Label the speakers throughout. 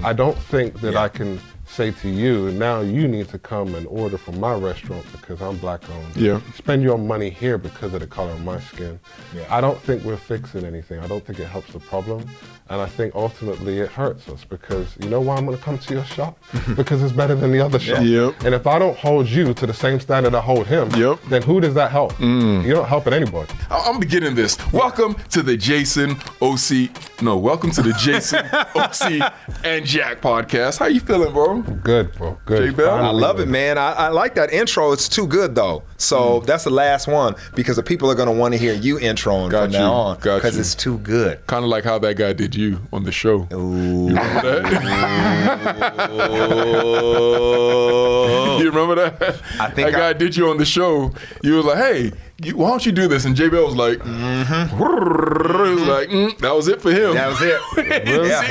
Speaker 1: I don't think that I can say to you, now you need to come and order from my restaurant because I'm black owned.
Speaker 2: Yeah.
Speaker 1: Spend your money here because of the color of my skin.
Speaker 3: Yeah.
Speaker 1: I don't think we're fixing anything. I don't think it helps the problem. And I think ultimately it hurts us because you know why I'm gonna come to your shop? Because it's better than the other shop.
Speaker 2: Yep.
Speaker 1: And if I don't hold you to the same standard I hold him, then who does that help? You don't help anybody.
Speaker 2: I'm beginning this. Welcome to the Jason, OC, and Jack podcast. How you feeling, bro?
Speaker 1: Good, bro. Good.
Speaker 2: J-Bell?
Speaker 3: I love it, man. I like that intro. It's too good, though. So that's the last one because the people are going to want to hear you introing from now on because it's too good.
Speaker 2: Kind of like how that guy did you on the show.
Speaker 3: Ooh.
Speaker 2: You remember that? You remember that?
Speaker 3: I think
Speaker 2: that guy did you on the show. You was like, hey, why don't you do this? And J-Bell was like, It was like, that was it for him.
Speaker 3: That was it.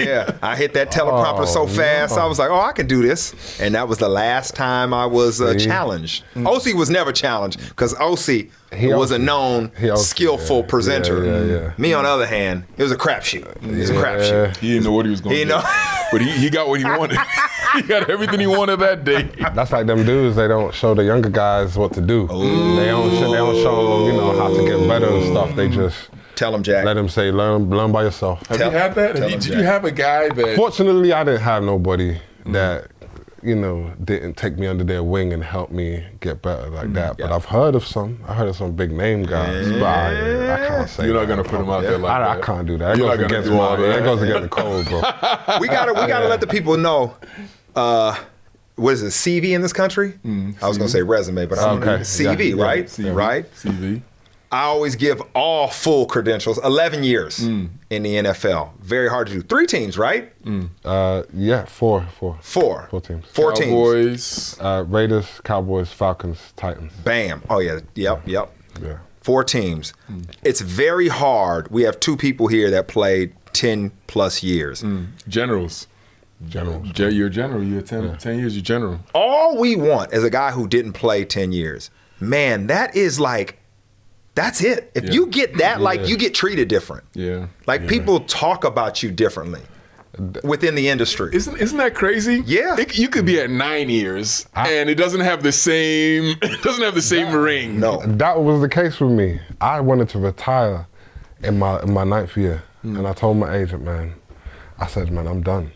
Speaker 3: Yeah. I hit that teleprompter so fast. I was like, I can do this. And that was the last time I was challenged. OC was never challenged because OC was a known, skillful presenter.
Speaker 1: Yeah.
Speaker 3: Me, on the other hand, it was a crapshoot. It was a crapshoot.
Speaker 2: He didn't know what he was going to do. But he got what he wanted. He got everything he wanted that day.
Speaker 1: That's like them dudes, they don't show the younger guys what to do. They don't show them, how to get better and stuff. They just
Speaker 3: tell them, Jack.
Speaker 1: let them say, learn by yourself.
Speaker 2: Have you had that? Did you have a guy that...
Speaker 1: Fortunately, I didn't have nobody that, didn't take me under their wing and help me get better like that. But I've heard of some. I heard of some big name guys, but I can't say
Speaker 2: You're not going to put them out there like that.
Speaker 1: I can't do that. That goes against the code, bro.
Speaker 3: We gotta let the people know. What is it, CV in this country? I was going to say resume, but I'm CV, right?
Speaker 2: CV.
Speaker 3: Right?
Speaker 2: CV.
Speaker 3: I always give all full credentials. 11 years in the NFL. Very hard to do. 3 teams, right?
Speaker 1: Four.
Speaker 3: 4
Speaker 1: teams.
Speaker 3: 4 teams.
Speaker 2: Cowboys.
Speaker 1: Raiders, Cowboys, Falcons, Titans.
Speaker 3: Bam. Oh, yeah. Yep.
Speaker 1: Yeah.
Speaker 3: 4 teams. It's very hard. We have 2 people here that played 10 plus years.
Speaker 2: Generals. You're a general. You're 10 years, you're general.
Speaker 3: All we want is a guy who didn't play 10 years. Man, that is like, that's it. If you get that, you get treated different.
Speaker 2: Yeah.
Speaker 3: People talk about you differently within the industry.
Speaker 2: Isn't that crazy?
Speaker 3: Yeah.
Speaker 2: You could be at 9 years and it doesn't have the same ring.
Speaker 3: No.
Speaker 1: That was the case with me. I wanted to retire in my 9th year. And I told my agent, man, I said, man, I'm done.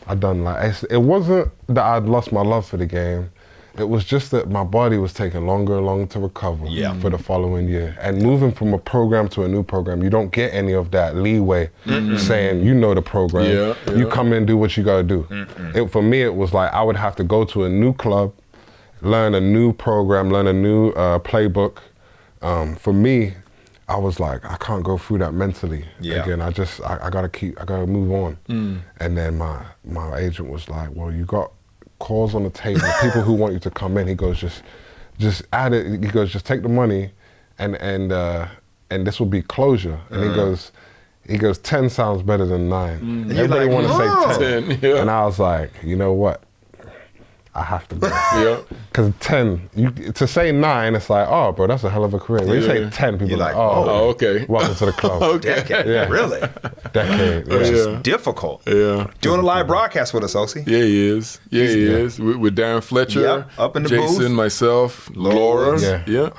Speaker 1: It wasn't that I'd lost my love for the game. It was just that my body was taking longer and longer to recover for the following year. And moving from a program to a new program, you don't get any of that leeway saying, the program, you come in, do what you gotta do. For me, it was like I would have to go to a new club, learn a new program, learn a new playbook. For me, I was like, I can't go through that mentally again. I gotta move on. And then my agent was like, well, you got calls on the table, people who want you to come in. He goes, just add it. He goes, just take the money and this will be closure. And he goes, 10 sounds better than 9. Everybody want to say 10. And I was like, you know what? I have to go. Because 10, to say 9, it's like, oh, bro, that's a hell of a career. When you say 10, people are like, oh,
Speaker 2: okay.
Speaker 1: Welcome to the club.
Speaker 3: Decade, really?
Speaker 1: Decade.
Speaker 3: Which is difficult.
Speaker 2: Yeah.
Speaker 3: Doing a live broadcast with us, OC.
Speaker 2: Yeah, he is. He is. With Darren Fletcher,
Speaker 3: up in the
Speaker 2: Jason,
Speaker 3: booth.
Speaker 2: myself, Laura. Yeah.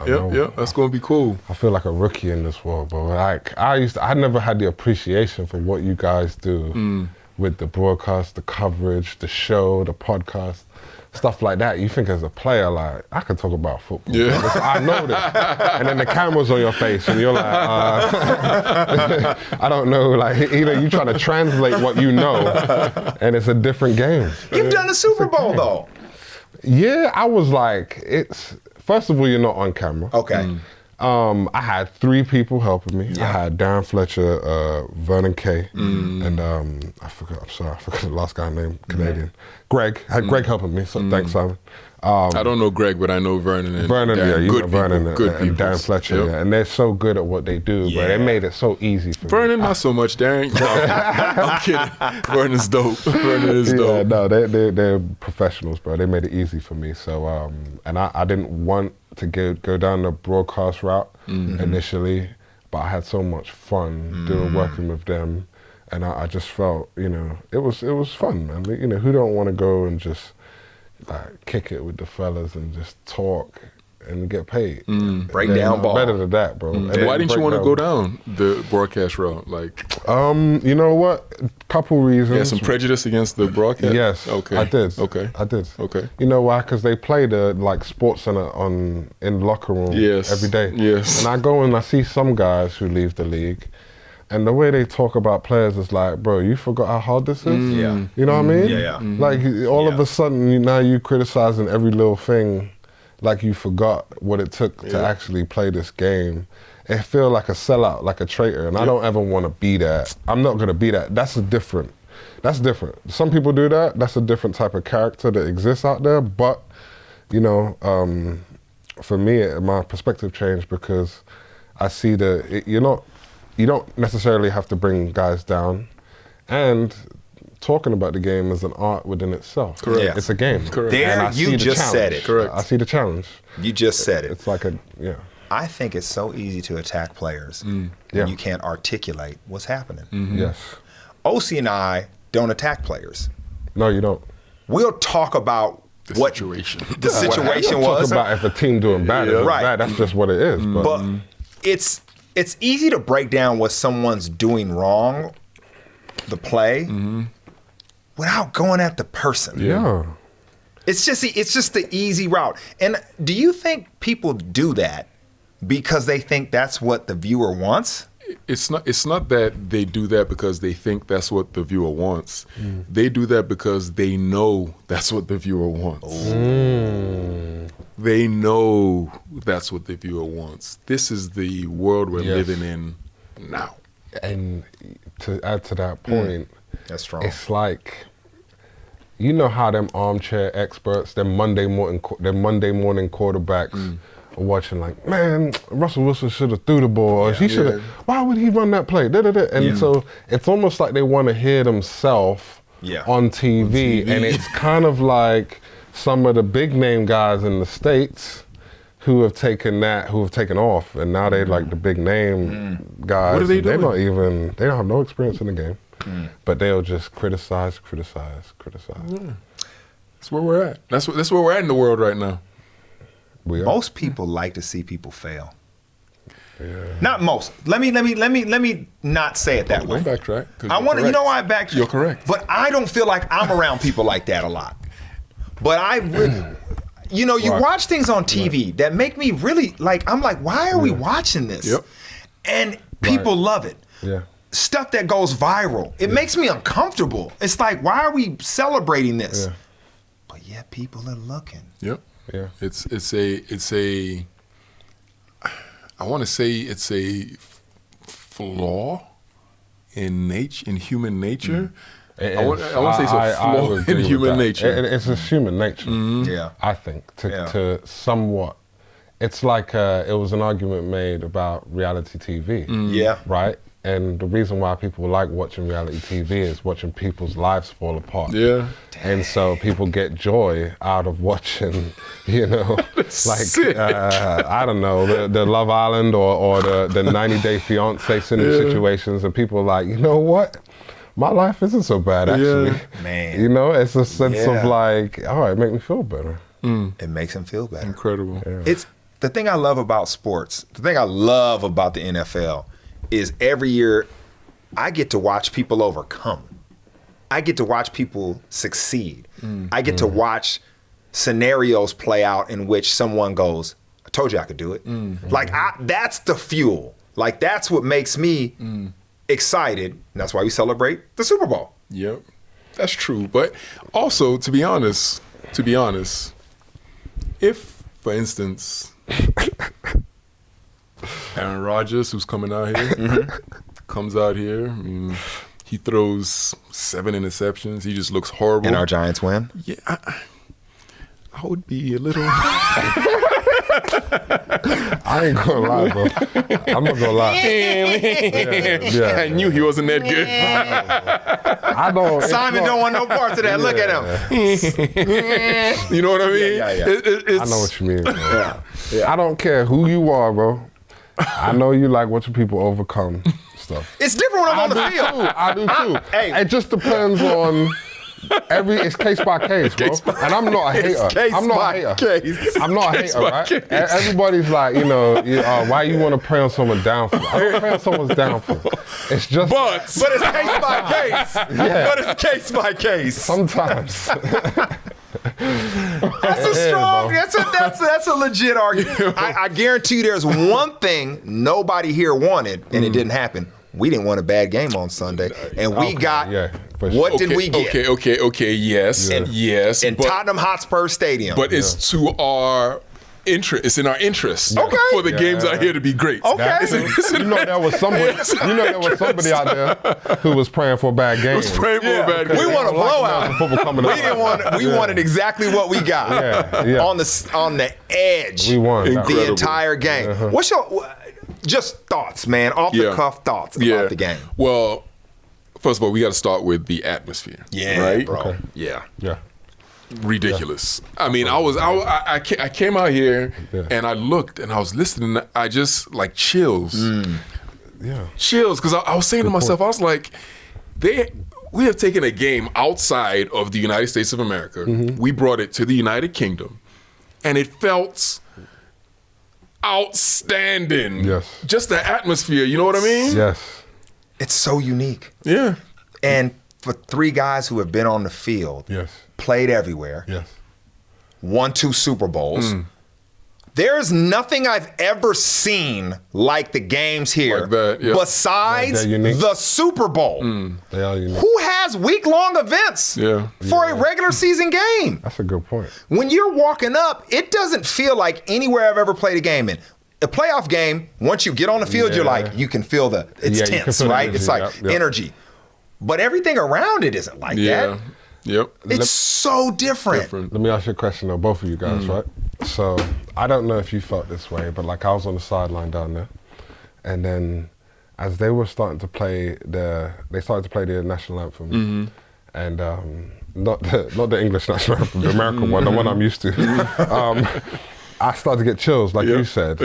Speaker 2: That's going to be cool.
Speaker 1: I feel like a rookie in this world, bro. I never had the appreciation for what you guys do with the broadcast, the coverage, the show, the podcast. Stuff like that. You think as a player, like, I can talk about football. Yeah. I know this. And then the camera's on your face and you're like, I don't know, like, either you trying to translate what you know and it's a different game.
Speaker 3: You've done a Super Bowl, though.
Speaker 1: Yeah, I was like, first of all, you're not on camera.
Speaker 3: Okay.
Speaker 1: I had 3 people helping me. I had Darren Fletcher, Vernon Kay, and I forgot the last guy's name, Canadian. Greg. I had Greg helping me, so thanks, Simon.
Speaker 2: I don't know Greg, but I know Vernon and Darren.
Speaker 1: Good Vernon
Speaker 2: people,
Speaker 1: and Darren Fletcher, and they're so good at what they do, but they made it so easy for
Speaker 2: Vernon,
Speaker 1: me.
Speaker 2: not so much, Darren. I'm kidding. Vernon's dope. Vernon is dope.
Speaker 1: No, they're professionals, bro. They made it easy for me. So, and I didn't want to go down the broadcast route initially, but I had so much fun working with them. And I just felt, you know, it was fun, man. You know, who don't want to go and just kick it with the fellas and just talk and get paid?
Speaker 3: Break down ball.
Speaker 1: Better than that, bro.
Speaker 2: And why didn't you want to go down the broadcast route? Like,
Speaker 1: you know what? Couple reasons.
Speaker 2: you had some prejudice against the broadcast?
Speaker 1: Yes.
Speaker 2: Okay.
Speaker 1: I did.
Speaker 2: Okay.
Speaker 1: I did.
Speaker 2: Okay.
Speaker 1: You know why? Because they play the Sports Center in the locker room every day.
Speaker 2: Yes.
Speaker 1: And I go and I see some guys who leave the league, and the way they talk about players is like, bro, you forgot how hard this is?
Speaker 3: Yeah.
Speaker 1: You know what I mean?
Speaker 3: Yeah.
Speaker 1: Like, all of a sudden, now you criticizing every little thing, like you forgot what it took to actually play this game. It feel like a sellout, like a traitor, and I don't ever want to be that. I'm not going to be that. That's different. Some people do that. That's a different type of character that exists out there. But, you know, for me, my perspective changed because I see that you don't necessarily have to bring guys down, and talking about the game is an art within itself.
Speaker 3: Correct. Yeah.
Speaker 1: It's a game.
Speaker 2: Correct.
Speaker 3: There, you just said it.
Speaker 2: Correct.
Speaker 1: I see the challenge.
Speaker 3: You just said it.
Speaker 1: It's like
Speaker 3: I think it's so easy to attack players when you can't articulate what's happening.
Speaker 1: Yes.
Speaker 3: OC and I don't attack players.
Speaker 1: No, you don't.
Speaker 3: We'll talk about what
Speaker 2: situation.
Speaker 3: the situation
Speaker 1: Talk
Speaker 3: was.
Speaker 1: about if a team doing bad, or
Speaker 3: Right.
Speaker 1: bad, that's just what it is.
Speaker 3: But it's easy to break down what someone's doing wrong, the play, without going at the person.
Speaker 1: yeah.
Speaker 3: It's just the easy route. And do you think people do that because they think that's what the viewer wants?
Speaker 2: It's not that they do that because they think that's what the viewer wants. They do that because they know that's what the viewer wants. They know that's what the viewer wants. This is the world we're living in now.
Speaker 1: And to add to that point,
Speaker 3: That's strong.
Speaker 1: it's like, you know how them armchair experts, them Monday morning quarterbacks are watching like, man, Russell Wilson should have threw the ball, or he should have. Why would he run that play? And so it's almost like they want to hear themselves on TV, and it's kind of like some of the big name guys in the States who have taken off, and now they like the big name guys.
Speaker 2: What are they doing?
Speaker 1: They don't have no experience in the game, but they'll just criticize.
Speaker 2: That's where we're at. That's where we're at in the world right now.
Speaker 3: Most people like to see people fail. Not most. Let me not say it that way.
Speaker 2: Don't backtrack.
Speaker 3: I want to. You know why I backtrack?
Speaker 2: You're correct.
Speaker 3: But I don't feel like I'm around people like that a lot. But you watch things on TV that make me really like. I'm like, why are we watching this?
Speaker 2: Yep.
Speaker 3: And people love it.
Speaker 1: Yeah.
Speaker 3: Stuff that goes viral. It makes me uncomfortable. It's like, why are we celebrating this?
Speaker 1: Yeah.
Speaker 3: But yet people are looking.
Speaker 2: Yep.
Speaker 1: Yeah.
Speaker 2: It's a I want to say it's a flaw in human nature. I want to say it's a flaw in human nature.
Speaker 1: It's just human nature.
Speaker 3: Yeah.
Speaker 1: I think to somewhat. It's like it was an argument made about reality TV.
Speaker 3: Yeah.
Speaker 1: Right. And the reason why people like watching reality TV is watching people's lives fall apart.
Speaker 2: Yeah.
Speaker 1: And so people get joy out of watching,
Speaker 2: Sick.
Speaker 1: I don't know, the Love Island or the 90 Day Fiancé situations, and people are like, you know what? My life isn't so bad, actually.
Speaker 2: Yeah.
Speaker 3: Man.
Speaker 1: It's a sense of like, all right, make me feel better.
Speaker 3: It makes him feel better.
Speaker 2: Incredible.
Speaker 1: Yeah.
Speaker 3: It's the thing I love about sports. The thing I love about the NFL is every year I get to watch people overcome. I get to watch people succeed. I get to watch scenarios play out in which someone goes, I told you I could do it. Like, that's the fuel. Like, that's what makes me excited. And that's why we celebrate the Super Bowl.
Speaker 2: Yep. That's true. But also, to be honest, if, for instance, Aaron Rodgers, who's coming out here, comes out here, he throws 7 interceptions. He just looks horrible.
Speaker 3: And our Giants win?
Speaker 2: Yeah, I would be a little...
Speaker 1: I ain't gonna lie, bro. I'm not gonna lie.
Speaker 2: I knew he wasn't that good.
Speaker 1: I don't.
Speaker 3: Simon don't want no parts of that. Look at him.
Speaker 2: You know what I mean?
Speaker 3: Yeah.
Speaker 1: I know what you mean, bro. I don't care who you are, bro. I know you like watching people overcome. stuff.
Speaker 3: It's different when I'm on the field.
Speaker 1: I do too.
Speaker 3: Hey.
Speaker 1: It just depends on it's case by case, bro. And I'm not a hater. I'm not a hater. I'm not a hater, right? Everybody's like, why you want to prey on someone's downfall? I don't prey on someone's downfall. It's just,
Speaker 3: but it's case by case.
Speaker 1: Yeah.
Speaker 3: But it's case by case.
Speaker 1: Sometimes.
Speaker 3: That's a strong. That's a legit argument. I guarantee you, there's one thing nobody here wanted, and it didn't happen. We didn't want a bad game on Sunday, and we got. Yeah, what did we get?
Speaker 2: Yes, yes.
Speaker 3: In Tottenham Hotspur Stadium.
Speaker 2: But it's to our interest. It's in our interest for the games out here to be great.
Speaker 3: Okay.
Speaker 1: There was somebody out there who was praying for a bad game.
Speaker 3: We want a blowout. We wanted exactly what we got. On the edge.
Speaker 1: We won
Speaker 3: the entire game. What's your just thoughts, man? Off the cuff thoughts about the game.
Speaker 2: Well, first of all, we got to start with the atmosphere.
Speaker 3: Right, bro.
Speaker 1: Okay.
Speaker 3: Yeah.
Speaker 2: Ridiculous. I mean, I came out here and I looked and I was listening. I just like chills. Chills, because I was saying to myself, I was like, we have taken a game outside of the United States of America. We brought it to the United Kingdom, and it felt outstanding.
Speaker 1: Yes.
Speaker 2: Just the atmosphere, you know what I mean?
Speaker 1: Yes.
Speaker 3: It's so unique.
Speaker 2: Yeah.
Speaker 3: And for three guys who have been on the field, played everywhere, won 2 Super Bowls, there's nothing I've ever seen like the games here
Speaker 2: like that,
Speaker 3: besides the Super Bowl.
Speaker 1: They are unique.
Speaker 3: Who has week-long events for a regular season game?
Speaker 1: That's a good point.
Speaker 3: When you're walking up, it doesn't feel like anywhere I've ever played a game in. A playoff game, once you get on the field, you're like, you can feel it's tense, right?
Speaker 1: Energy,
Speaker 3: it's like energy. But everything around it isn't like that. It's so different.
Speaker 1: Let me ask you a question, though, both of you guys, right? So I don't know if you felt this way, but like I was on the sideline down there, and then as they were starting to play their national anthem, and not the English national anthem, the American one, the one I'm used to. I started to get chills, like you said.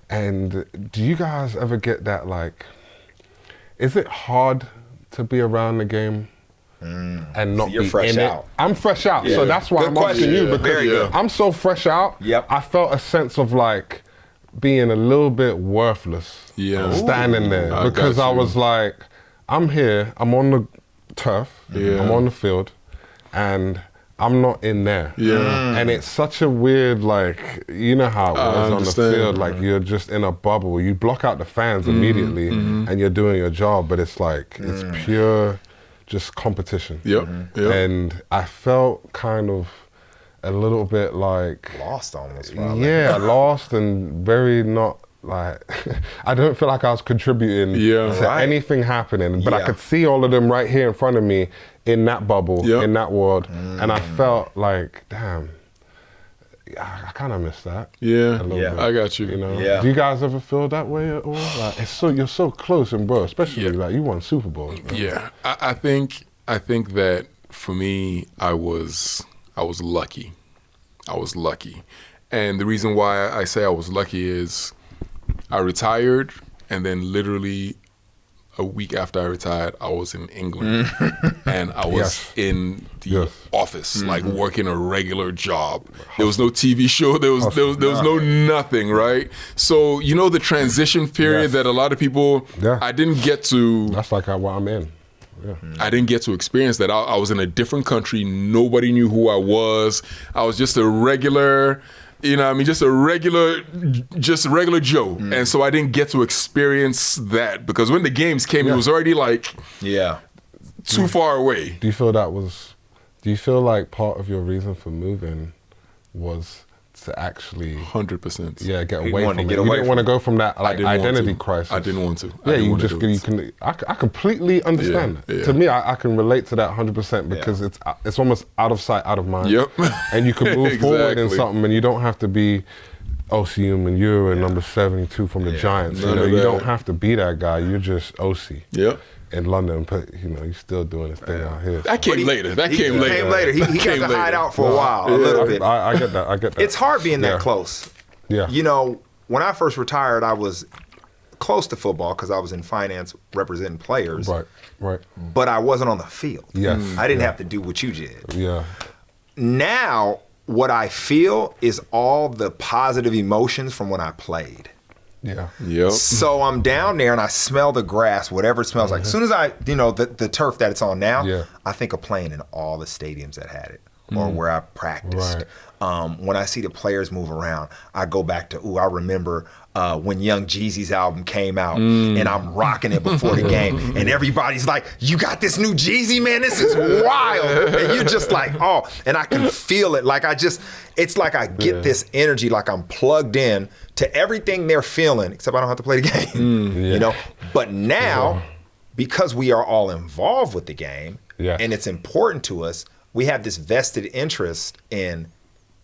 Speaker 1: And do you guys ever get that, like, is it hard to be around the game and not be
Speaker 3: fresh
Speaker 1: in
Speaker 3: out.
Speaker 1: it? I'm fresh out, so that's why I'm asking you, because I'm so fresh out. I felt a sense of like being a little bit worthless standing there, because I was like, I'm here, I'm on the turf, I'm on the field, and I'm not in there. And it's such a weird, like, you know how it was on the field, like you're just in a bubble. You block out the fans immediately and you're doing your job, but it's like, it's pure just competition. And I felt kind of a little bit like...
Speaker 3: lost almost, probably.
Speaker 1: Yeah, lost and very not... like, I don't feel like I was contributing to anything happening, but I could see all of them right here in front of me in that bubble, in that world, and I felt like, damn, I kind of miss that. A little bit,
Speaker 2: I got you.
Speaker 1: You know, do you guys ever feel that way at all? Like, it's so, you're so close, and bro, especially like you won Super Bowls. Bro.
Speaker 2: I think that for me, I was lucky. I was lucky, and the reason why I say I was lucky is, I retired, and then literally a week after I retired, I was in England, and I was in the office, like working a regular job. There was no TV show. There was no nothing, right? So you know the transition period that a lot of people, I didn't get to.
Speaker 1: That's like what I'm in.
Speaker 2: I didn't get to experience that. I was in a different country. Nobody knew who I was. I was just a regular. You know what I mean? Just a regular Joe. And so I didn't get to experience that, because when the games came, it was already like too far away.
Speaker 1: Do you feel like part of your reason for moving was to actually
Speaker 2: 100%.
Speaker 1: Get away from it? You didn't want to go from that like identity crisis.
Speaker 2: I didn't want to.
Speaker 1: I completely understand that. To me, I can relate to that 100%, because it's almost out of sight, out of mind. And you can move forward in something, and you don't have to be OC Umenyiora number 72 from the Giants. You know, you don't have to be that guy. You're just OC. In London, but you know, he's still doing his thing out here.
Speaker 2: That came later. He
Speaker 3: got to hide out for a while, a little bit.
Speaker 1: I get that.
Speaker 3: It's hard being that close. You know, when I first retired, I was close to football because I was in finance representing players.
Speaker 1: Right.
Speaker 3: But I wasn't on the field.
Speaker 1: Yes.
Speaker 3: I didn't have to do what you did.
Speaker 1: Yeah.
Speaker 3: Now, what I feel is all the positive emotions from when I played.
Speaker 1: Yeah.
Speaker 2: Yep.
Speaker 3: So I'm down there and I smell the grass, whatever it smells like. As soon as I, the turf that it's on now, I think of playing in all the stadiums that had it or where I practiced.
Speaker 1: Right.
Speaker 3: When I see the players move around, I go back to, I remember when Young Jeezy's album came out and I'm rocking it before the game and everybody's like, you got this new Jeezy, man, this is wild. And you're just like, oh, and I can feel it. Like it's like I get this energy, like I'm plugged in to everything they're feeling, except I don't have to play the game, you know? But now, because we are all involved with the game and it's important to us, we have this vested interest in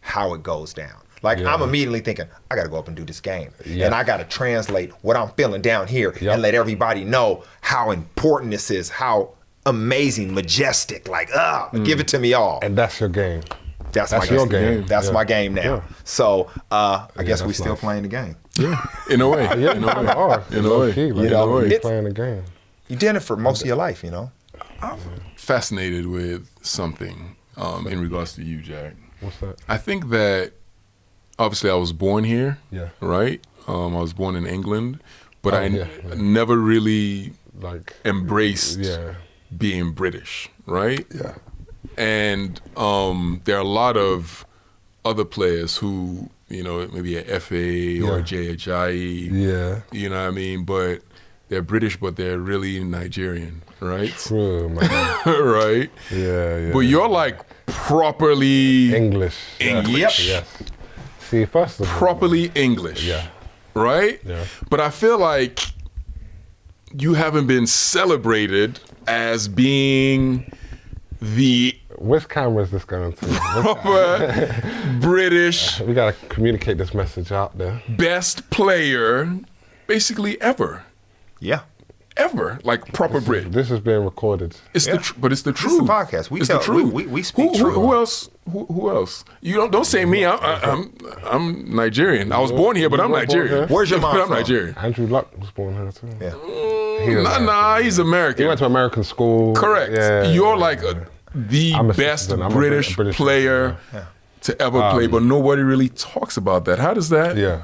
Speaker 3: how it goes down. Like I'm immediately thinking, I got to go up and do this game. And I got to translate what I'm feeling down here and let everybody know how important this is, how amazing, majestic, like, give it to me all.
Speaker 1: And that's your game.
Speaker 3: That's
Speaker 1: my
Speaker 3: your
Speaker 1: game.
Speaker 3: That's my game now.
Speaker 1: Yeah.
Speaker 3: So I guess we're still playing the game.
Speaker 2: Yeah, in a way.
Speaker 1: In a way. You're playing the game.
Speaker 3: You did it for most of your life, you know?
Speaker 2: I'm fascinated with something in regards to you, Jack.
Speaker 1: What's that?
Speaker 2: I think that obviously I was born here, right? I was born in England, but I never really embraced being British, right?
Speaker 1: Yeah.
Speaker 2: And there are a lot of other players who, you know, maybe a FA or a JHIE, you know what I mean? But they're British, but they're really Nigerian, right?
Speaker 1: True, man.
Speaker 2: Right?
Speaker 1: Yeah.
Speaker 2: But you're like properly
Speaker 1: English. Yes. See, first of all,
Speaker 2: properly English. Right?
Speaker 1: Yeah.
Speaker 2: But I feel like you haven't been celebrated as being the
Speaker 1: which camera is this going to?
Speaker 2: proper British.
Speaker 1: We gotta communicate this message out there.
Speaker 2: Best player, basically ever.
Speaker 3: Yeah.
Speaker 2: Ever, like proper Brit.
Speaker 1: This is being recorded.
Speaker 2: It's but it's the truth.
Speaker 3: This is the podcast. We tell the truth. We speak truth.
Speaker 2: Who else? Who else? You don't say me. I'm Nigerian. I was born here, but I'm Nigerian.
Speaker 3: Where's your mom
Speaker 2: But I'm
Speaker 3: from?
Speaker 2: Nigerian.
Speaker 1: Andrew Luck was born here too.
Speaker 3: Yeah.
Speaker 2: Nah, he's American.
Speaker 1: He went to American school.
Speaker 2: Correct.
Speaker 1: Yeah.
Speaker 2: You're like the best British player to ever play, but nobody really talks about that. How does that?
Speaker 1: Yeah.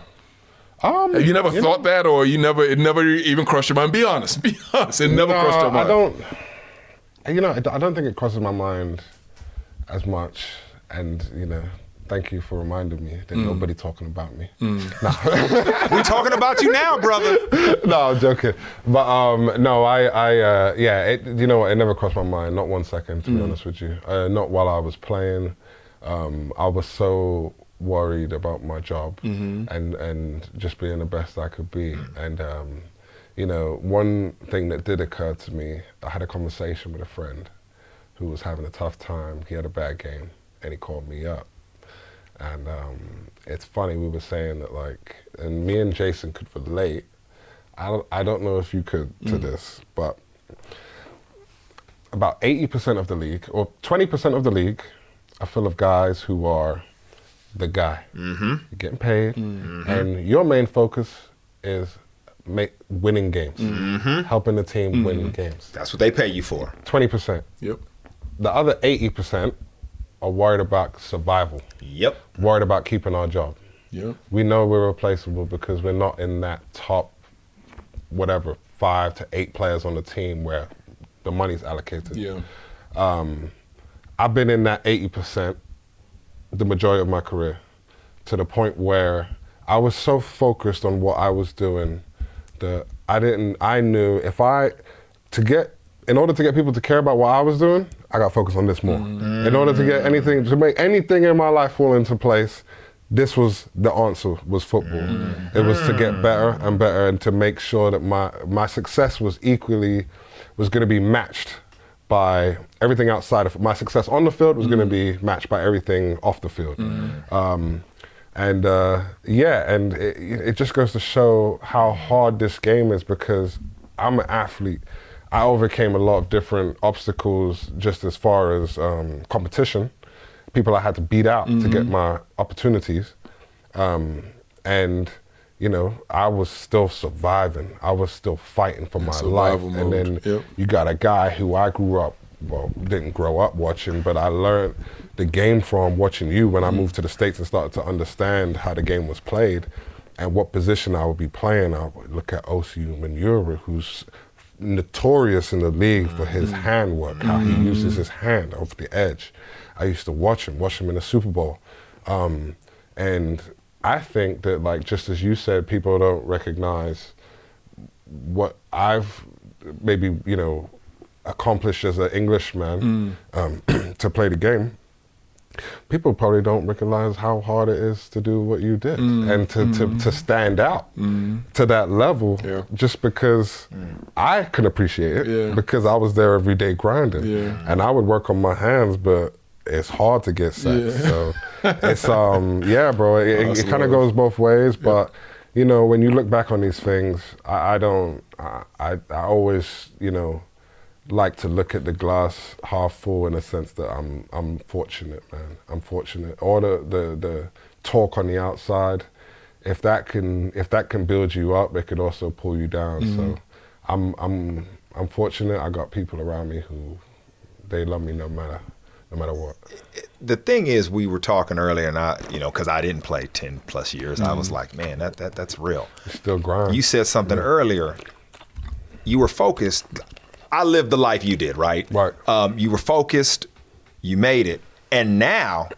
Speaker 2: Have you never thought that, or it never even crossed your mind? Be honest. Be honest. It never crossed your mind.
Speaker 1: I don't think it crosses my mind as much. And, thank you for reminding me that nobody talking about me. Nah.
Speaker 3: We talking about you now, brother.
Speaker 1: No, I'm joking. But no, it never crossed my mind, not 1 second, to be honest with you. Not while I was playing. I was so worried about my job and just being the best I could be. And, one thing that did occur to me, I had a conversation with a friend who was having a tough time. He had a bad game and he called me up. And it's funny, we were saying that and me and Jason could relate. I don't know if you could to this, but about 80% of the league, or 20% of the league, are full of guys who are the guy. You're getting paid, and your main focus is winning games, helping the team win games.
Speaker 3: That's what they pay you for.
Speaker 1: 20%.
Speaker 2: Yep.
Speaker 1: The other 80% are worried about survival.
Speaker 3: Yep.
Speaker 1: Worried about keeping our job.
Speaker 2: Yep.
Speaker 1: We know we're replaceable because we're not in that top, 5 to 8 players on the team where the money's allocated.
Speaker 2: Yeah.
Speaker 1: I've been in that 80% the majority of my career, to the point where I was so focused on what I was doing that I knew in order to get people to care about what I was doing, I got focused on this more. In order to make anything in my life fall into place, this was the answer, was football. It was to get better and better and to make sure that my success was going to be matched by everything outside of my success on the field was going to be matched by everything off the field. And it just goes to show how hard this game is, because I'm an athlete. I overcame a lot of different obstacles just as far as competition, people I had to beat out to get my opportunities. And you know, I was still surviving. I was still fighting for my life.
Speaker 2: Mode.
Speaker 1: And then you got a guy who I didn't grow up watching, but I learned the game from watching you when I moved to the States and started to understand how the game was played and what position I would be playing. I would look at Umenyiora, who's notorious in the league for his handwork, how he uses his hand off the edge. I used to watch him in the Super Bowl. And I think that, like, just as you said, people don't recognize what I've maybe, you know, accomplished as an Englishman to play the game. People probably don't recognize how hard it is to do what you did and to stand out to that level just because I can appreciate it because I was there every day grinding and I would work on my hands, but it's hard to get sacks. So it's bro, it kind of goes both ways, but you know, when you look back on these things, I always, you know, like to look at the glass half full in a sense that I'm fortunate, man. I'm fortunate. All the talk on the outside, if that can build you up, it could also pull you down. So I'm fortunate. I got people around me who they love me no matter what.
Speaker 3: The thing is, we were talking earlier, and I, you know, because I didn't play 10 plus years, I was like, man, that's real.
Speaker 1: You still grind.
Speaker 3: You said something earlier. You were focused. I lived the life you did, right?
Speaker 1: Right.
Speaker 3: You were focused. You made it, and now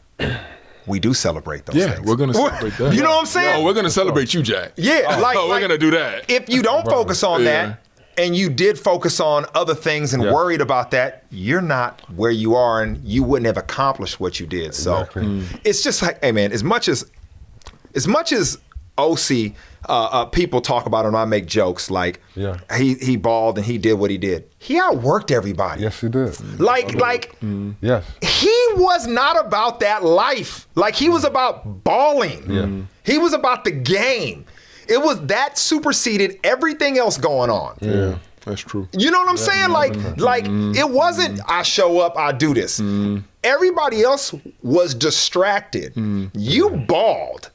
Speaker 3: we do celebrate those things.
Speaker 2: We're gonna celebrate that.
Speaker 3: You know what I'm saying?
Speaker 2: No, we're gonna celebrate you, Jack.
Speaker 3: Yeah,
Speaker 2: we're gonna do that.
Speaker 3: If you don't focus on that, and you did focus on other things and worried about that, you're not where you are, and you wouldn't have accomplished what you did. So it's just like, hey man, as much as OC, people talk about him, I make jokes like he balled and he did what he did. He outworked everybody.
Speaker 1: Yes, he did.
Speaker 3: Yes. He was not about that life. Like, he was about balling.
Speaker 1: Yeah.
Speaker 3: He was about the game. It was that superseded everything else going on.
Speaker 2: Yeah, that's true.
Speaker 3: You know what I'm saying? Like it wasn't, I show up, I do this. Everybody else was distracted. You balled.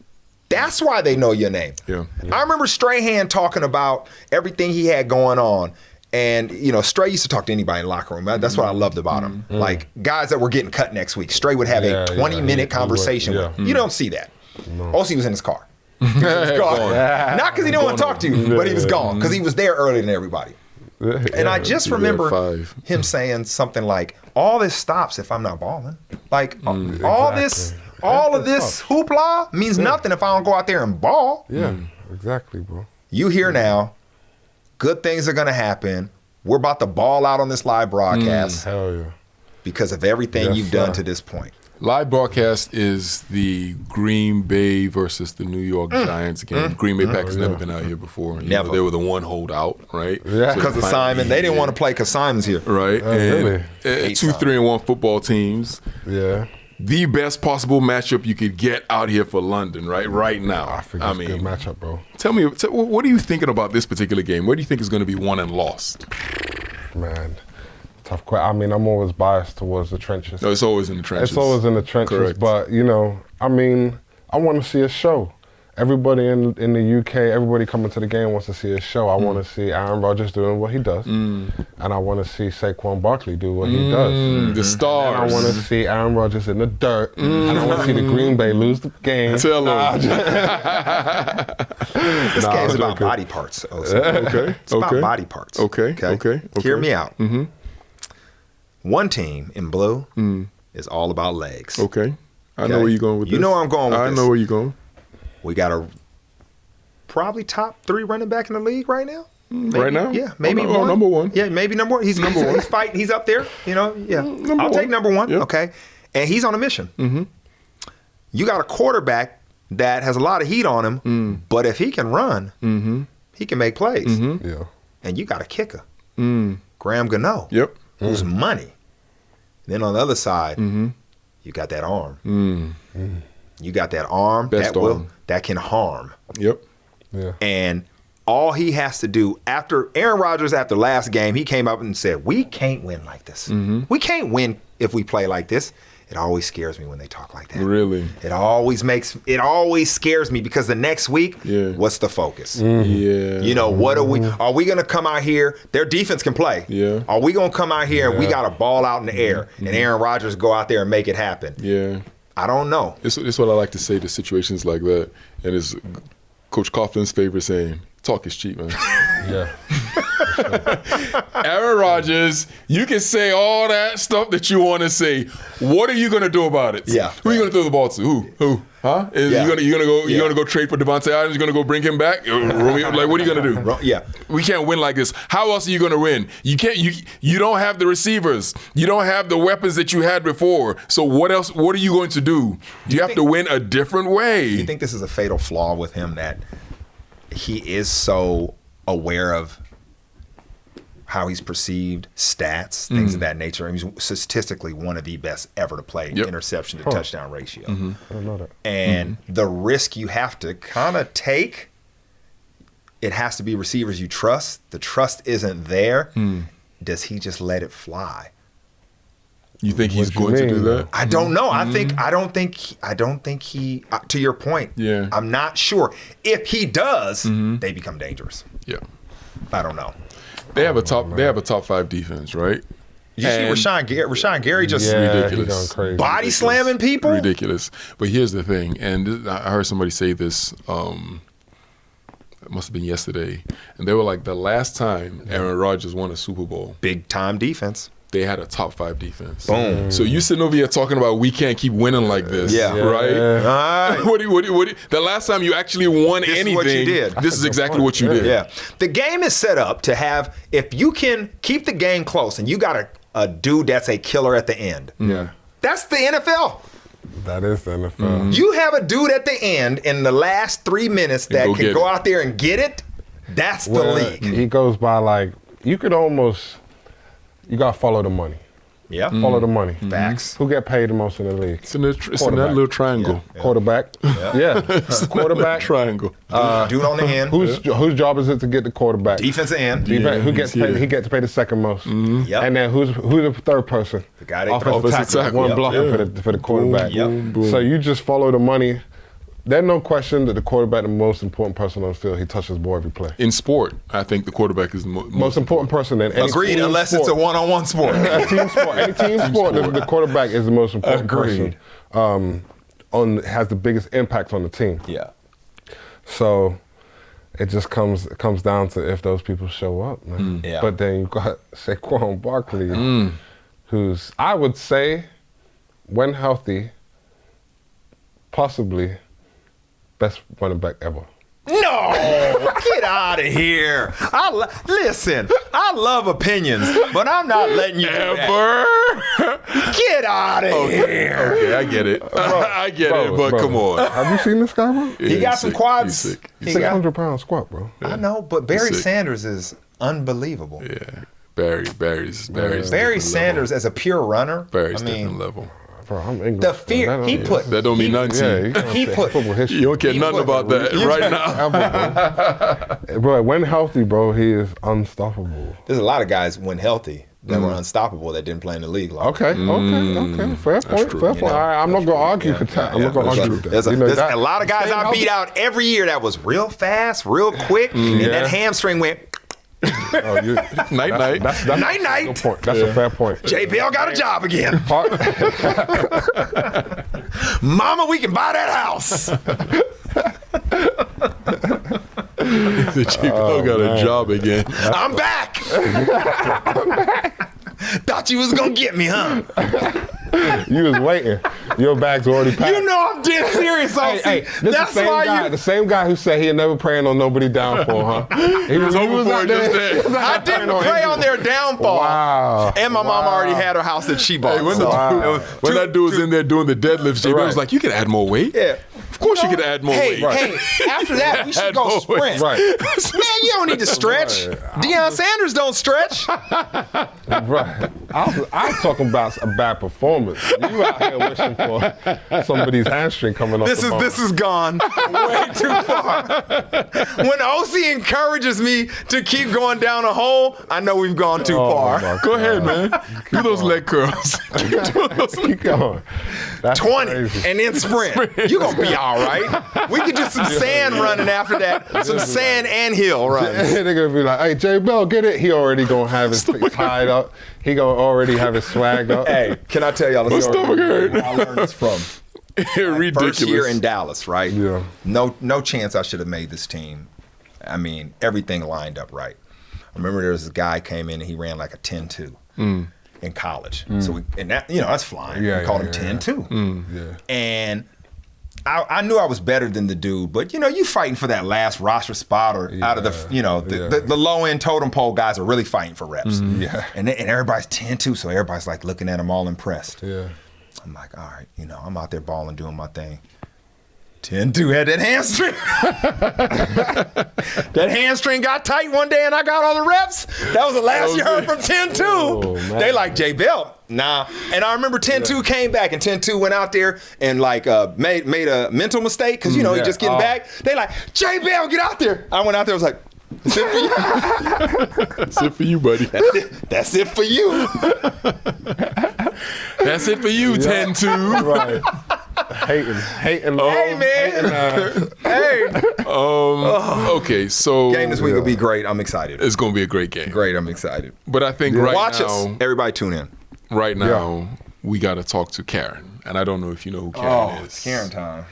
Speaker 3: That's why they know your name.
Speaker 2: Yeah.
Speaker 3: I remember Strahan talking about everything he had going on. And, you know, Stray used to talk to anybody in the locker room. That's what I loved about him. Like, guys that were getting cut next week, Stray would have a 20-minute conversation with him. You don't see that. OC was in his car. He was gone. Not because he didn't want to talk to you, but he was gone because he was there earlier than everybody. And I just remember him saying something like, all this stops if I'm not balling. Like, all of this hoopla means nothing if I don't go out there and ball.
Speaker 1: Yeah, exactly, bro.
Speaker 3: You here now. Good things are going to happen. We're about to ball out on this live broadcast.
Speaker 1: Hell yeah.
Speaker 3: Because of everything you've done to this point.
Speaker 2: Live broadcast is the Green Bay versus the New York Giants game. Green Bay Packers never been out here before. You know, they were the one holdout, right?
Speaker 1: Yeah.
Speaker 3: Because of Simon. They didn't want to play because Simon's here.
Speaker 2: Right.
Speaker 1: Really?
Speaker 2: 2-3-1 football teams.
Speaker 1: Yeah.
Speaker 2: The best possible matchup you could get out here for London, right now.
Speaker 1: I think it's a good matchup, bro.
Speaker 2: Tell me, what are you thinking about this particular game? What do you think is going to be won and lost?
Speaker 1: Man, tough question. I mean, I'm always biased towards the trenches.
Speaker 2: No, it's always in the trenches.
Speaker 1: It's always in the trenches.
Speaker 2: Correct.
Speaker 1: But, you know, I mean, I want to see a show. Everybody in the UK, everybody coming to the game wants to see a show. I want to see Aaron Rodgers doing what he does. And I want to see Saquon Barkley do what he does.
Speaker 2: The stars.
Speaker 1: And I want to see Aaron Rodgers in the dirt. And I want to see the Green Bay lose the game.
Speaker 2: Tell them.
Speaker 3: This game's about body parts. It's about body parts.
Speaker 2: Okay.
Speaker 3: Hear me out. One team in blue is all about legs.
Speaker 2: Okay. I know where you're going with this.
Speaker 3: You know where I'm going with this.
Speaker 2: I know where you're going.
Speaker 3: We got a probably top 3 running back in the league right now. Maybe,
Speaker 2: right now?
Speaker 3: Yeah, maybe
Speaker 2: one. Number one.
Speaker 3: Yeah, maybe number one. He's number one. He's fighting. He's up there. You know, yeah. I'll take number one. Yep. Okay. And he's on a mission. You got a quarterback that has a lot of heat on him, but if he can run, he can make plays.
Speaker 1: Yeah.
Speaker 3: And you got a kicker, Graham Gano.
Speaker 2: Yep.
Speaker 3: Who's money. Then on the other side, you got that arm. You got that arm that can harm.
Speaker 2: Yep.
Speaker 1: Yeah.
Speaker 3: And all he has to do after Aaron Rodgers, after last game, he came up and said, we can't win like this. We can't win if we play like this. It always scares me when they talk like that.
Speaker 2: Really?
Speaker 3: It always scares me because the next week, what's the focus?
Speaker 2: Yeah.
Speaker 3: You know, are we going to come out here? Their defense can play.
Speaker 2: Yeah.
Speaker 3: Are we going to come out here and we got a ball out in the air and Aaron Rodgers go out there and make it happen?
Speaker 2: Yeah.
Speaker 3: I don't know.
Speaker 2: It's what I like to say to situations like that. And it's Coach Coughlin's favorite saying, talk is cheap, man.
Speaker 1: Yeah.
Speaker 2: Aaron Rodgers, you can say all that stuff that you want to say. What are you going to do about it?
Speaker 3: Yeah.
Speaker 2: Who are you going to throw the ball to? Who? Huh? You gonna go trade for Devontae Adams? You gonna go bring him back? Romeo, like, what are you gonna do?
Speaker 3: Yeah.
Speaker 2: We can't win like this. How else are you gonna win? You can't. You don't have the receivers. You don't have the weapons that you had before. So what else? What are you going to do? You have to win a different way.
Speaker 3: You think this is a fatal flaw with him, that he is so aware of how he's perceived, stats, things of that nature. I mean, he's statistically one of the best ever to play interception to touchdown ratio.
Speaker 1: I don't know that.
Speaker 3: And the risk you have to kind of take, it has to be receivers you trust. The trust isn't there. Does he just let it fly?
Speaker 2: You think he's going to do that?
Speaker 3: I don't know. I don't think he, to your point, I'm not sure. If he does, they become dangerous.
Speaker 2: Yeah.
Speaker 3: I don't know.
Speaker 2: They have a top 5 defense, right?
Speaker 3: You see Rashawn Gary just
Speaker 2: ridiculous,
Speaker 3: body slamming people.
Speaker 2: Ridiculous. But here's the thing, and I heard somebody say this. It must have been yesterday, and they were like, the last time Aaron Rodgers won a Super Bowl,
Speaker 3: big time defense,
Speaker 2: they had a top 5 defense.
Speaker 3: Boom.
Speaker 2: So you sitting over here talking about we can't keep winning like this, right? What do you, the last time you actually won anything,
Speaker 3: what you did.
Speaker 2: This is exactly what you did.
Speaker 3: Yeah. The game is set up to have, if you can keep the game close and you got a dude that's a killer at the end.
Speaker 1: Yeah.
Speaker 3: That's the NFL.
Speaker 1: That is the NFL.
Speaker 3: You have a dude at the end in the last 3 minutes that can go out there and get it. That's the league.
Speaker 1: He goes by like, you got to follow the money.
Speaker 3: Yeah.
Speaker 1: Follow the money.
Speaker 3: Facts.
Speaker 1: Who get paid the most in the league?
Speaker 2: It's in that little triangle.
Speaker 1: Yeah. Quarterback. Yeah. Quarterback.
Speaker 2: Triangle.
Speaker 3: Dude on the end.
Speaker 1: Whose job is it to get the quarterback?
Speaker 3: Defensive end.
Speaker 1: Who gets paid? He gets paid the second most.
Speaker 3: Yep.
Speaker 1: And then who's the third person?
Speaker 3: The guy that
Speaker 1: offensive tackle. One blocker for the quarterback.
Speaker 3: Boom.
Speaker 1: So you just follow the money. There's no question that the quarterback is the most important person on the field. He touches the ball every play.
Speaker 2: In sport, I think the quarterback is the
Speaker 1: most important person in any
Speaker 3: Agreed, unless it's a one-on-one sport.
Speaker 1: A team sport. Any team sport, the quarterback is the most important person. Has the biggest impact on the team.
Speaker 3: Yeah.
Speaker 1: So it just comes down to if those people show up, man.
Speaker 3: Yeah.
Speaker 1: But then you got Saquon Barkley, who's, I would say, when healthy, possibly best running back ever.
Speaker 3: No, get out of here. Listen, I love opinions, but I'm not letting you
Speaker 2: ever.
Speaker 3: Get out of here.
Speaker 2: Okay, I get it. I get it, but come on.
Speaker 1: Have you seen this guy, bro?
Speaker 3: He got some quads.
Speaker 2: He's sick.
Speaker 1: 600-pound squat, bro.
Speaker 3: I know, but Barry Sanders is unbelievable.
Speaker 2: Yeah, Barry
Speaker 3: Sanders as a pure runner.
Speaker 2: Barry's different level.
Speaker 1: Bro, I'm English.
Speaker 3: The fear he put.
Speaker 2: That don't mean nothing to you.
Speaker 3: He put.
Speaker 2: You don't care nothing about that right now.
Speaker 1: Bro, when healthy, bro, he is unstoppable.
Speaker 3: There's a lot of guys when healthy that were unstoppable that didn't play in the league.
Speaker 1: Okay. Fair point.
Speaker 2: True.
Speaker 1: Fair point. I'm not gonna argue with that. I'm not gonna argue with that.
Speaker 3: There's a lot of guys I beat out every year that was real fast, real quick, and that hamstring went.
Speaker 2: Night.
Speaker 3: Night.
Speaker 1: That's a fair point.
Speaker 3: J. Bell got a job again. Mama, we can buy that house.
Speaker 2: J. Bell got a job again.
Speaker 3: I'm back. Thought you was gonna get me, huh?
Speaker 1: You was waiting. Your bag's already packed.
Speaker 3: You know I'm dead serious,
Speaker 1: Hey, this the same guy who said he'd never praying on nobody downfall, huh? He was
Speaker 2: over for it just then.
Speaker 3: I didn't pray on their downfall.
Speaker 1: Wow.
Speaker 3: And my mom already had her house that she bought.
Speaker 2: Hey, when that dude was in there doing the deadlifts, J. Bell was like, you can add more weight.
Speaker 3: Yeah.
Speaker 2: Of course you could add more weight.
Speaker 3: Hey, after that, we should go sprint.
Speaker 1: Right.
Speaker 3: Man, you don't need to stretch. Deion Sanders don't stretch.
Speaker 1: Right. I was talking about a bad performance. You out here wishing for somebody's hamstring coming off.
Speaker 3: This is gone way too far. When OC encourages me to keep going down a hole, I know we've gone too far.
Speaker 2: Go ahead, man. Do those leg curls.
Speaker 1: Keep going. That's
Speaker 3: 20
Speaker 1: crazy.
Speaker 3: and then sprint. You're gonna be all right. We could do some sand running after that. Some sand and hill running.
Speaker 1: They're gonna be like, "Hey, J Bell, get it." He already gonna have his tied up. He gonna already have his swag up.
Speaker 3: Hey, can I tell y'all a story? I learned this from
Speaker 2: Ridiculous.
Speaker 3: first year in Dallas, right?
Speaker 1: Yeah.
Speaker 3: No chance I should have made this team. I mean, everything lined up right. I remember there was a guy came in and he ran like a 10-2 in college. So that's flying.
Speaker 1: Yeah,
Speaker 3: we called him 10-2.
Speaker 1: Yeah.
Speaker 3: And I knew I was better than the dude, but you fighting for that last roster spot or out of the low end totem pole guys are really fighting for reps.
Speaker 1: Yeah.
Speaker 3: And everybody's 10-2, so everybody's like looking at him all impressed.
Speaker 1: Yeah.
Speaker 3: I'm like, all right, I'm out there balling, doing my thing. 10-2 had that hamstring. That hamstring got tight one day and I got all the reps. That was the last you heard from 10-2.
Speaker 1: Oh,
Speaker 3: they like, J Bell, nah. And I remember 10-2 came back and 10-2 went out there and like made a mental mistake because, he just getting back. They like, J Bell, get out there. I went out there, I was like, that's it for you.
Speaker 2: That's it for you, buddy.
Speaker 3: That's it for you.
Speaker 2: That's it for you, 10-2.
Speaker 1: Right. Hating.
Speaker 3: Hey, man. Hey.
Speaker 2: Okay, so
Speaker 3: Game this week will be great. I'm excited.
Speaker 2: it's going to be a great game.
Speaker 3: Great, I'm excited.
Speaker 2: But I think
Speaker 3: Watch us. Everybody tune in.
Speaker 2: right now, we got to talk to Karen. And I don't know if you know who Karen is.
Speaker 3: It's Karen time.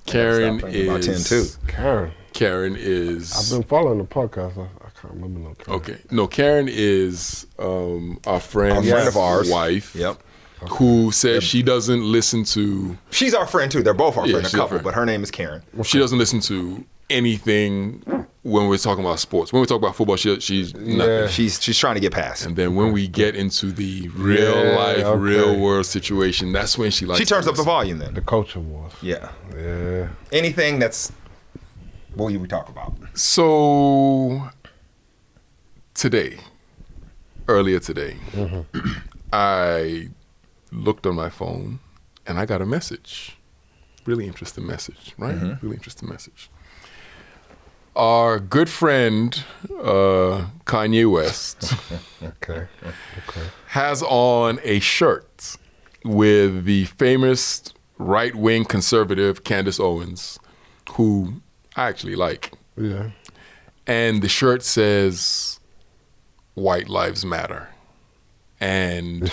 Speaker 2: Karen
Speaker 3: Stop thinking about
Speaker 2: is...
Speaker 3: 10-2.
Speaker 2: Karen is...
Speaker 1: I've been following the podcast. I can't remember no Karen.
Speaker 2: Okay. No, Karen is our friend's
Speaker 3: friend of ours.
Speaker 2: wife.
Speaker 3: Yep.
Speaker 2: Who says she doesn't listen to...
Speaker 3: She's our friend too. They're both our
Speaker 2: Yeah,
Speaker 3: friend, a
Speaker 2: she's our
Speaker 3: couple,
Speaker 2: friend.
Speaker 3: but her name is Karen.
Speaker 2: She doesn't listen to anything when we're talking about sports. When we talk about football, she's nothing.
Speaker 1: Yeah.
Speaker 3: She's trying to get past.
Speaker 2: And then when we get into the real life, real world situation, that's when she likes.
Speaker 3: She turns
Speaker 2: to
Speaker 3: up the
Speaker 2: listen.
Speaker 3: volume then.
Speaker 1: The culture wars.
Speaker 3: Yeah.
Speaker 1: Yeah.
Speaker 3: Anything that's what we talk about.
Speaker 2: So earlier today, I looked on my phone and I got a message. Really interesting message, right? Really interesting message. Our good friend, Kanye West,
Speaker 1: Okay.
Speaker 2: has on a shirt with the famous right-wing conservative Candace Owens, who I actually like.
Speaker 1: Yeah.
Speaker 2: And the shirt says, "White Lives Matter." And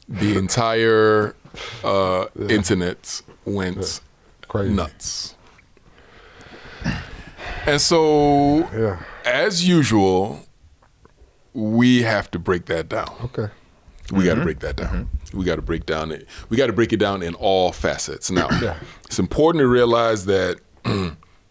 Speaker 2: the entire internet went
Speaker 1: Crazy.
Speaker 2: nuts. And so,
Speaker 1: Yeah.
Speaker 2: as usual, we have to break that down.
Speaker 1: Okay.
Speaker 2: We got to break that down. We got to break down it. We got to break it down in all facets. Now, it's important to realize that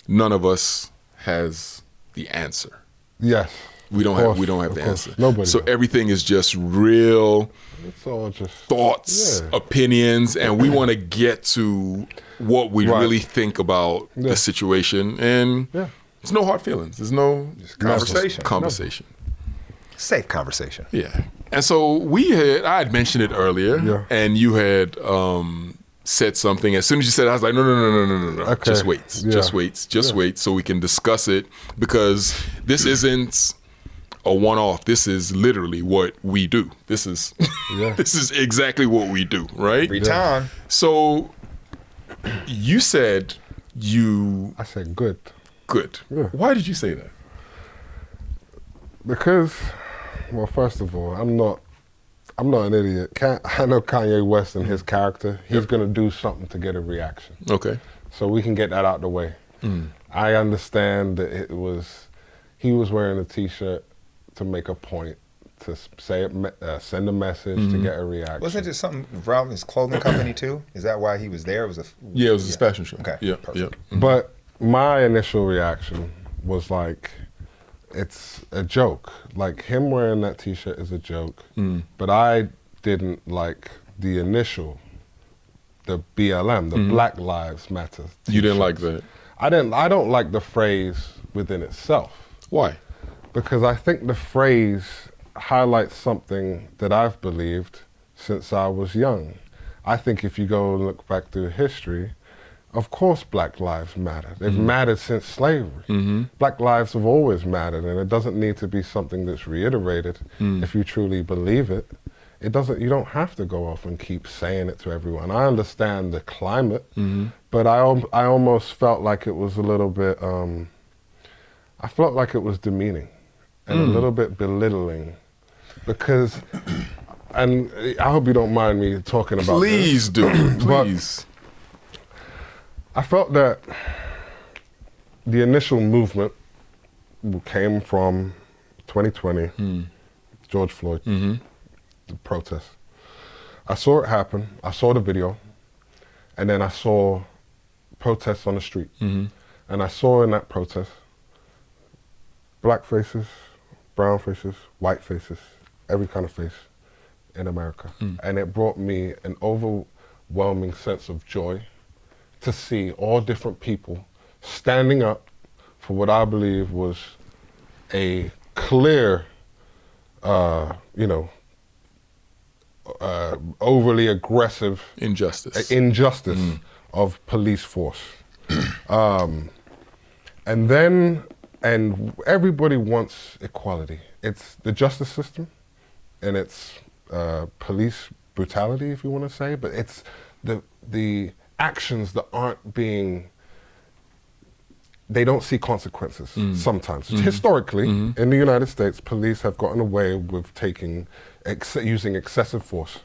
Speaker 2: none of us has the answer.
Speaker 1: Yes.
Speaker 2: We don't have the answer.
Speaker 1: Nobody.
Speaker 2: So everything is just real
Speaker 1: It's all just
Speaker 2: thoughts,
Speaker 1: Yeah.
Speaker 2: opinions, and we want to get to what we really think about the situation. And there's no hard feelings. There's no
Speaker 3: conversation.
Speaker 2: Conversation.
Speaker 3: Safe conversation.
Speaker 2: Yeah. And so I had mentioned it earlier, and you had said something. As soon as you said it, I was like, no.
Speaker 1: Okay.
Speaker 2: Just wait.
Speaker 1: Yeah.
Speaker 2: Just wait so we can discuss it, because this isn't a one-off. This is literally what we do. This is this is exactly what we do, right?
Speaker 3: Every time.
Speaker 2: So you said
Speaker 1: I said good.
Speaker 2: good.
Speaker 1: Yeah.
Speaker 2: Why did you say that?
Speaker 1: Because, well, first of all, I'm not an idiot. I know Kanye West and his character. He's gonna do something to get a reaction.
Speaker 2: Okay.
Speaker 1: So we can get that out the way. I understand that he was wearing a T-shirt to make a point, to send a message, to get a reaction.
Speaker 3: Wasn't it something around his clothing company too? Is that why he was there? It was a
Speaker 2: fashion show.
Speaker 3: Okay.
Speaker 2: Yeah.
Speaker 3: Perfect.
Speaker 2: Yeah.
Speaker 1: But my initial reaction was like, it's a joke. Like, him wearing that T-shirt is a joke. But I didn't like the initial, the BLM, the Black Lives Matter T-shirts.
Speaker 2: You didn't like that?
Speaker 1: I don't like the phrase within itself.
Speaker 2: Why?
Speaker 1: Because I think the phrase highlights something that I've believed since I was young. I think if you go and look back through history, of course Black lives matter. They've mattered since slavery. Black lives have always mattered, and it doesn't need to be something that's reiterated if you truly believe it. It doesn't. You don't have to go off and keep saying it to everyone. I understand the climate, but I almost felt like it was a little bit, I felt like it was demeaning and a little bit belittling because, and I hope you don't mind me talking about
Speaker 2: Please
Speaker 1: this.
Speaker 2: do, please.
Speaker 1: I felt that the initial movement came from 2020, George Floyd, the protest. I saw it happen, I saw the video, and then I saw protests on the street. And I saw in that protest, black faces, brown faces, white faces, every kind of face in America. And it brought me an overwhelming sense of joy to see all different people standing up for what I believe was a clear, overly aggressive
Speaker 2: injustice
Speaker 1: of police force. And everybody wants equality. It's the justice system and it's police brutality, if you want to say, but it's the actions that aren't being, they don't see consequences sometimes. Historically, in the United States, police have gotten away with using excessive force.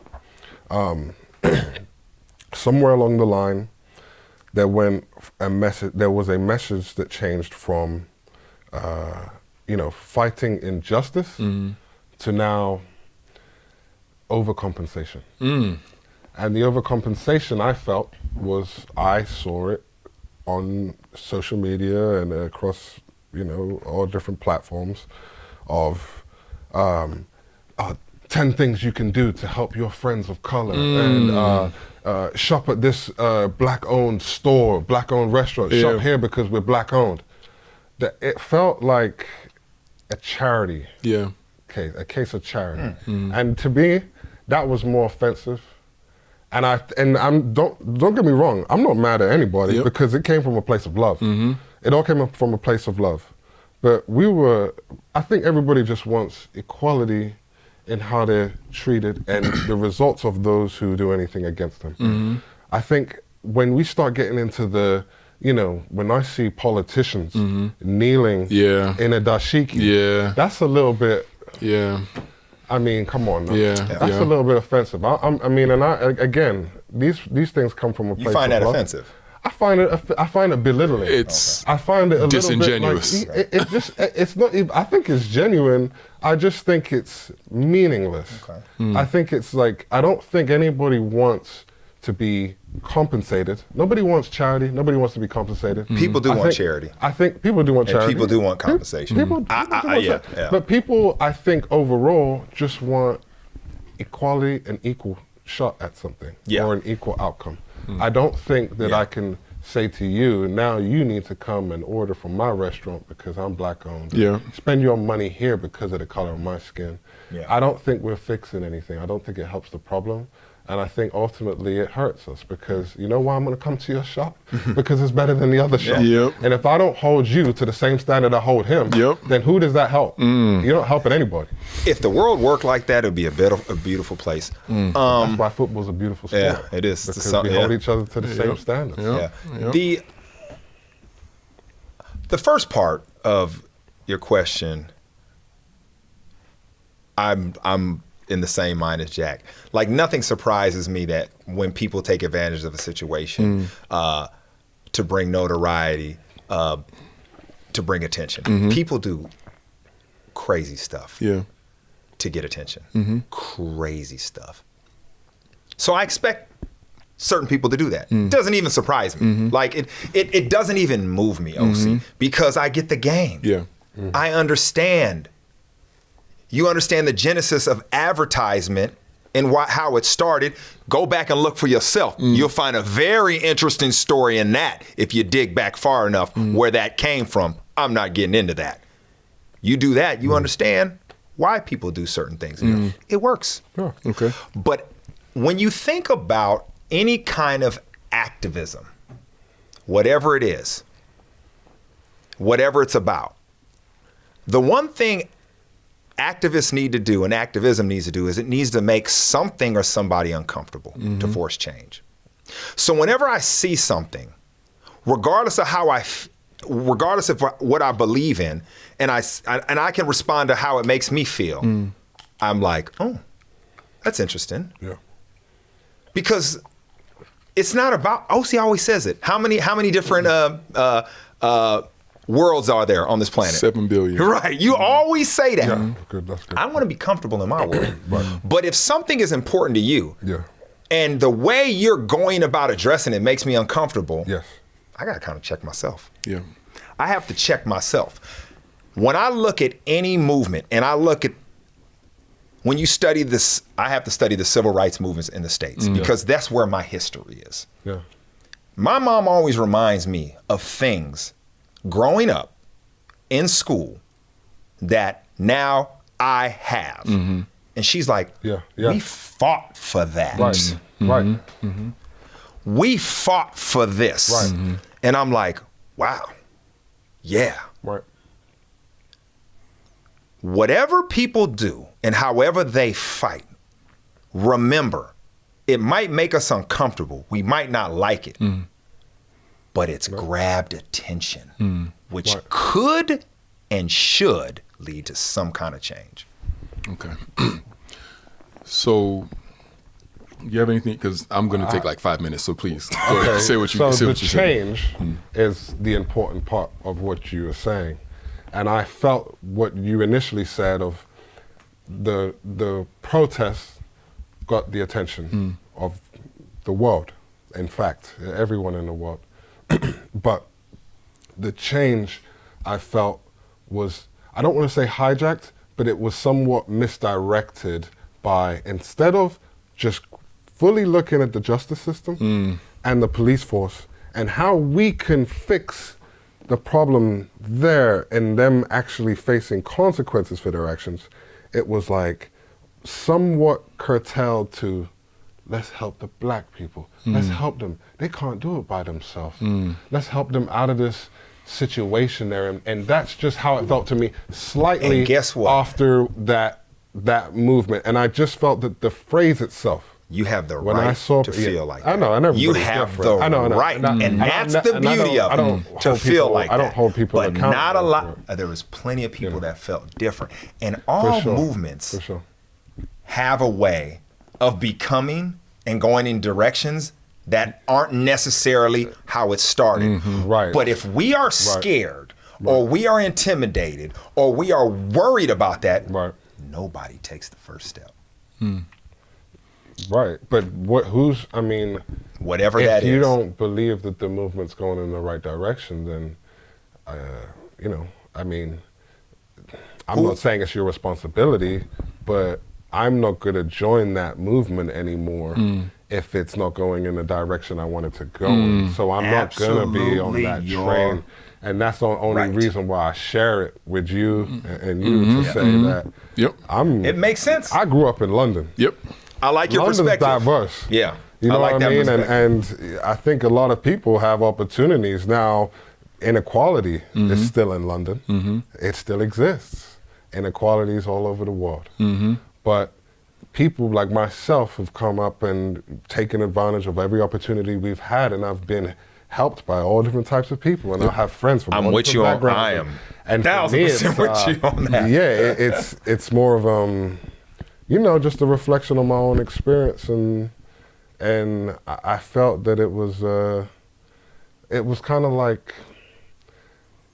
Speaker 1: Somewhere along the line, there was a message that changed from, fighting injustice to now overcompensation. And the overcompensation I felt was, I saw it on social media and across, all different platforms of 10 things you can do to help your friends of color and shop at this black-owned store, black-owned restaurant, shop here because we're black-owned. It felt like a charity case, a case of charity. And to me, that was more offensive. And don't get me wrong, I'm not mad at anybody because it came from a place of love. It all came from a place of love. But I think everybody just wants equality in how they're treated and the results of those who do anything against them. I think when we start getting into when I see politicians kneeling in a dashiki, that's a little bit, I mean, come on. That's a little bit offensive. Again, these things come from a place of love.
Speaker 3: You find that offensive?
Speaker 1: I find it belittling. I find it a
Speaker 2: disingenuous.
Speaker 1: Little bit like, it's not even, I think it's genuine. I just think it's meaningless. I think it's like, I don't think anybody wants to be compensated. Nobody wants charity. Nobody wants to be compensated.
Speaker 3: People do want charity.
Speaker 1: I think people do want charity.
Speaker 3: And people do want compensation.
Speaker 1: But people, I think overall, just want equality and equal shot at something or an equal outcome. I don't think that I can say to you, now you need to come and order from my restaurant because I'm black owned. Spend your money here because of the color of my skin. I don't think we're fixing anything. I don't think it helps the problem. And I think ultimately it hurts us because you know why I'm going to come to your shop? Because it's better than the other shop. And if I don't hold you to the same standard I hold him, then who does that help? You don't help anybody.
Speaker 3: If the world worked like that, it would be a beautiful place.
Speaker 1: That's why football's a beautiful sport.
Speaker 3: Yeah, it is.
Speaker 1: Because we hold each other to the same standards.
Speaker 3: The first part of your question, I'm in the same mind as Jack. Like, nothing surprises me that when people take advantage of a situation to bring notoriety, to bring attention. People do crazy stuff to get attention. Crazy stuff. So I expect certain people to do that. Doesn't even surprise me. Like, it doesn't even move me, OC, because I get the game. I understand. You understand the genesis of advertisement and how it started. Go back and look for yourself. You'll find a very interesting story in that if you dig back far enough where that came from. I'm not getting into that. You do that, you understand why people do certain things. It works.
Speaker 1: Yeah.
Speaker 2: Okay.
Speaker 3: But when you think about any kind of activism, whatever it is, whatever it's about, the one thing activists need to do and activism needs to do is it needs to make something or somebody uncomfortable to force change. So whenever I see something, regardless of regardless of what I believe in, and I can respond to how it makes me feel, I'm like, oh, that's interesting.
Speaker 1: Yeah.
Speaker 3: Because it's not about, OC always says it. How many different worlds are there on this planet?
Speaker 2: 7 billion.
Speaker 3: Right. You always say that.
Speaker 1: Yeah. That's good.
Speaker 3: I want to be comfortable in my world. But if something is important to you, and the way you're going about addressing it makes me uncomfortable, I got to kind of check myself.
Speaker 2: Yeah.
Speaker 3: I have to check myself. When I look at any movement, and I look at, when you study this, I have to study the civil rights movements in the States because that's where my history is.
Speaker 1: Yeah.
Speaker 3: My mom always reminds me of things growing up in school that now I have. And she's like, we fought for that.
Speaker 1: Right. Right.
Speaker 3: We fought for this.
Speaker 1: Right.
Speaker 3: And I'm like, wow. Yeah.
Speaker 1: Right.
Speaker 3: Whatever people do and however they fight, remember, it might make us uncomfortable. We might not like it, but it's grabbed attention, which could and should lead to some kind of change.
Speaker 2: Okay. So, you have anything? Because I'm going to take like 5 minutes, so please go ahead. Say what you
Speaker 1: so
Speaker 2: say.
Speaker 1: the
Speaker 2: What you
Speaker 1: change is the important part of what you were saying. And I felt what you initially said of the protests got the attention of the world. In fact, everyone in the world. But the change I felt was, I don't want to say hijacked, but it was somewhat misdirected by, instead of just fully looking at the justice system and the police force and how we can fix the problem there and them actually facing consequences for their actions, it was like somewhat curtailed to, let's help the black people. Let's help them. They can't do it by themselves. Let's help them out of this situation there. And that's just how it felt to me slightly
Speaker 3: and guess what?
Speaker 1: After that movement. And I just felt that the phrase itself,
Speaker 3: you have the right to feel like that.
Speaker 1: I know, and everybody's
Speaker 3: you have
Speaker 1: different.
Speaker 3: the right, and that's the beauty of it, to feel like that.
Speaker 1: I don't hold people
Speaker 3: but
Speaker 1: accountable.
Speaker 3: Not a lot. There was plenty of people that felt different, and all movements have a way of becoming and going in directions that aren't necessarily how it started.
Speaker 1: Right.
Speaker 3: But if we are scared, or we are intimidated, or we are worried about that, nobody takes the first step.
Speaker 1: Right, but whatever
Speaker 3: that is.
Speaker 1: If you don't believe that the movement's going in the right direction, then, I'm not saying it's your responsibility, but I'm not going to join that movement anymore if it's not going in the direction I want it to go in. So I'm not going to be on that train. And that's the only reason why I share it with you and you to say that
Speaker 3: it makes sense.
Speaker 1: I grew up in London.
Speaker 3: I like your
Speaker 1: London's
Speaker 3: perspective.
Speaker 1: diverse.
Speaker 3: Yeah.
Speaker 1: You know
Speaker 3: like
Speaker 1: what I
Speaker 3: that
Speaker 1: mean? And I think a lot of people have opportunities now. Inequality is still in London. It still exists. Inequalities all over the world. But people like myself have come up and taken advantage of every opportunity we've had, and I've been helped by all different types of people, and I have friends from all different backgrounds.
Speaker 3: I am
Speaker 1: and 1000%
Speaker 3: with you on that.
Speaker 1: Yeah, it's more of just a reflection on my own experience, and I felt that it was kind of like,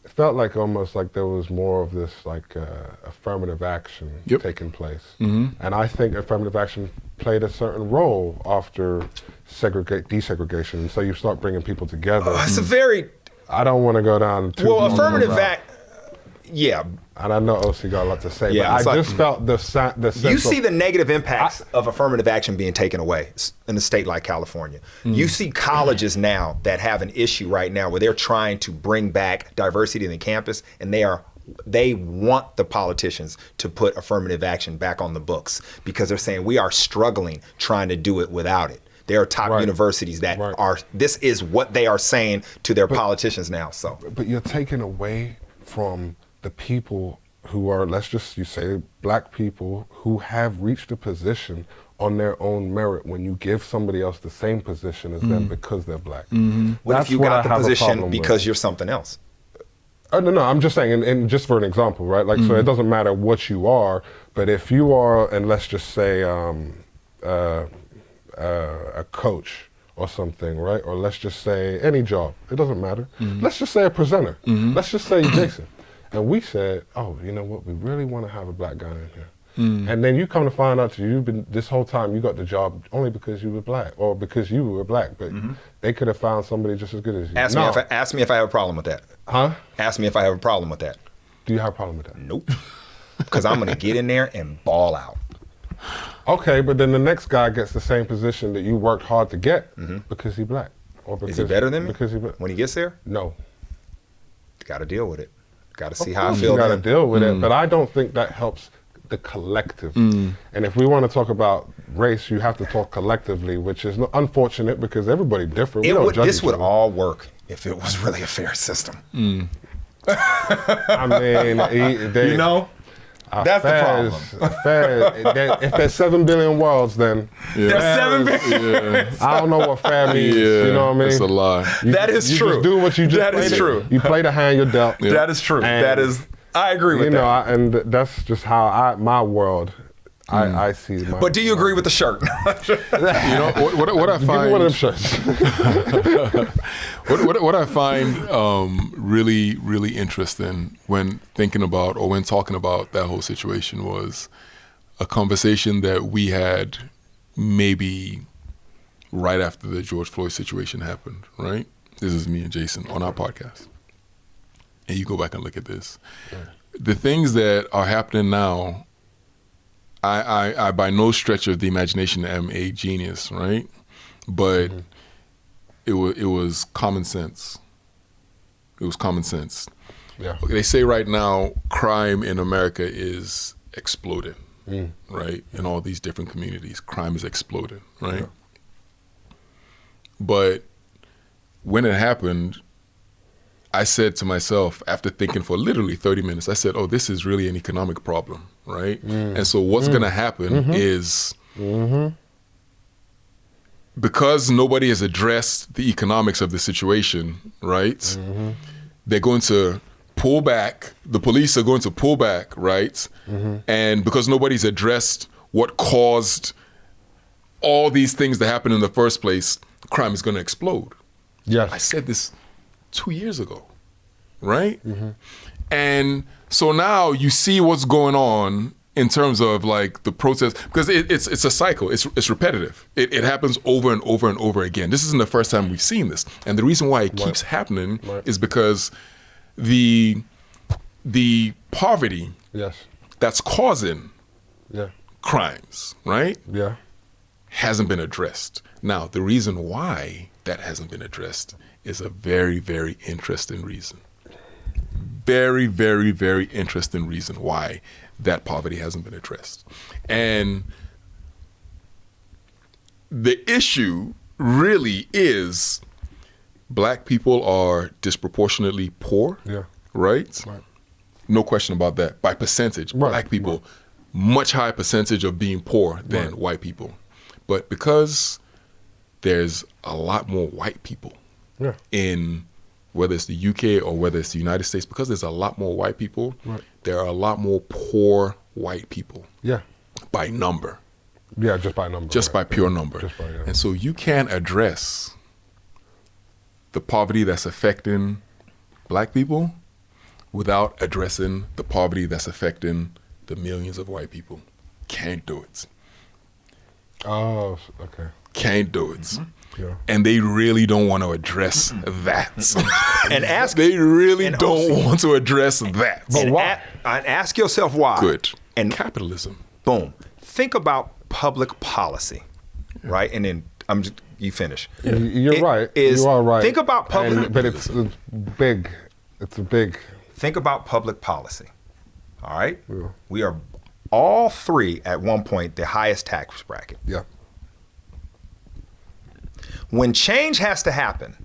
Speaker 1: it felt like almost like there was more of this like affirmative action taking place, and I think affirmative action played a certain role after desegregation, so you start bringing people together.
Speaker 3: It's a very,
Speaker 1: I don't want to go down too
Speaker 3: well, affirmative act. Yeah.
Speaker 1: And I know OC got a lot to say,
Speaker 3: yeah,
Speaker 1: but I just felt the sense
Speaker 3: you see the negative impacts of affirmative action being taken away in a state like California. You see colleges now that have an issue right now where they're trying to bring back diversity in the campus, and they are they want the politicians to put affirmative action back on the books because they're saying we are struggling trying to do it without it. There are top universities that are, this is what they are saying to their politicians now. So,
Speaker 1: but you're taking away from the people who are, you say black people who have reached a position on their own merit when you give somebody else the same position as them because they're black.
Speaker 3: What if you got the position because you're something else?
Speaker 1: No, I'm just saying, and just for an example, right? Like, so it doesn't matter what you are, but if you are, and let's just say a coach or something, right? Or let's just say any job, it doesn't matter. Let's just say a presenter. Let's just say Jason. And we said, oh, you know what? We really want to have a black guy in here. And then you come to find out you've been, this whole time you got the job only because you were black or because you were black, but they could have found somebody just as good as you.
Speaker 3: Ask me if I have a problem with that.
Speaker 1: Huh?
Speaker 3: Ask me if I have a problem with that.
Speaker 1: Do you have a problem with that?
Speaker 3: Nope. Because I'm going to get in there and ball out.
Speaker 1: Okay, but then the next guy gets the same position that you worked hard to get because he's black. Or because,
Speaker 3: is he better than me?
Speaker 1: Because
Speaker 3: when he gets there?
Speaker 1: No.
Speaker 3: Got to deal with it. Got to see how I feel.
Speaker 1: You got to deal with it, but I don't think that helps the collective. And if we want to talk about race, you have to talk collectively, which is unfortunate because everybody's different.
Speaker 3: This would all work if it was really a fair system.
Speaker 1: I mean,
Speaker 3: you know, that's the problem.
Speaker 1: If there's 7 billion worlds, then
Speaker 3: there's 7 billion.
Speaker 1: I don't know what fair means. You know what I mean?
Speaker 2: That's a lie.
Speaker 3: That is true.
Speaker 1: You just do what you just. That is true. You play the hand you're dealt.
Speaker 3: That is true. That is. I agree with that.
Speaker 1: You know, and that's just how my world. I see.
Speaker 3: But do you agree with the shirt?
Speaker 2: You know what I find.
Speaker 1: Give me one of them shirts.
Speaker 2: what I find really, really interesting when thinking about or when talking about that whole situation was a conversation that we had maybe right after the George Floyd situation happened. Right? This is me and Jason on our podcast, and you go back and look at this. The things that are happening now. I by no stretch of the imagination am a genius, right? But it was common sense. It was common sense.
Speaker 1: Yeah.
Speaker 2: They say right now crime in America is exploding, right? In all these different communities, crime is exploding, right? Yeah. But when it happened, I said to myself, after thinking for literally 30 minutes, I said, oh, this is really an economic problem, right? And so what's going to happen is because nobody has addressed the economics of the situation, right? They're going to pull back. The police are going to pull back, right? And because nobody's addressed what caused all these things to happen in the first place, crime is going to explode.
Speaker 1: Yes.
Speaker 2: I said this 2 years ago, right? And so now you see what's going on in terms of like the protest, because it's a cycle, it's repetitive. It happens over and over and over again. This isn't the first time we've seen this. And the reason why it keeps happening is because the poverty that's causing crimes, right?
Speaker 1: Yeah.
Speaker 2: Hasn't been addressed. Now, the reason why that hasn't been addressed is a very, very interesting reason. Very, very, very interesting reason why that poverty hasn't been addressed. And the issue really is black people are disproportionately poor, right? No question about that. By percentage, black people, much higher percentage of being poor than white people. But because there's a lot more white people in whether it's the UK or whether it's the United States, because there's a lot more white people, there are a lot more poor white people. Yeah. By number.
Speaker 1: Yeah, just by number.
Speaker 2: Just by pure number. Just by, And so you can't address the poverty that's affecting black people without addressing the poverty that's affecting the millions of white people. Can't do it.
Speaker 1: Oh, okay.
Speaker 2: Can't do it. And they really don't want to address that. They really don't want to address that.
Speaker 3: But why? And ask yourself why.
Speaker 2: Good. And capitalism.
Speaker 3: Boom. Think about public policy, right? And then you finish.
Speaker 1: You're right. You are right.
Speaker 3: Think about public.
Speaker 1: But it's big. It's a big
Speaker 3: think about public policy. All right?
Speaker 1: Yeah.
Speaker 3: We are all three at one point the highest tax bracket.
Speaker 1: Yeah.
Speaker 3: When change has to happen,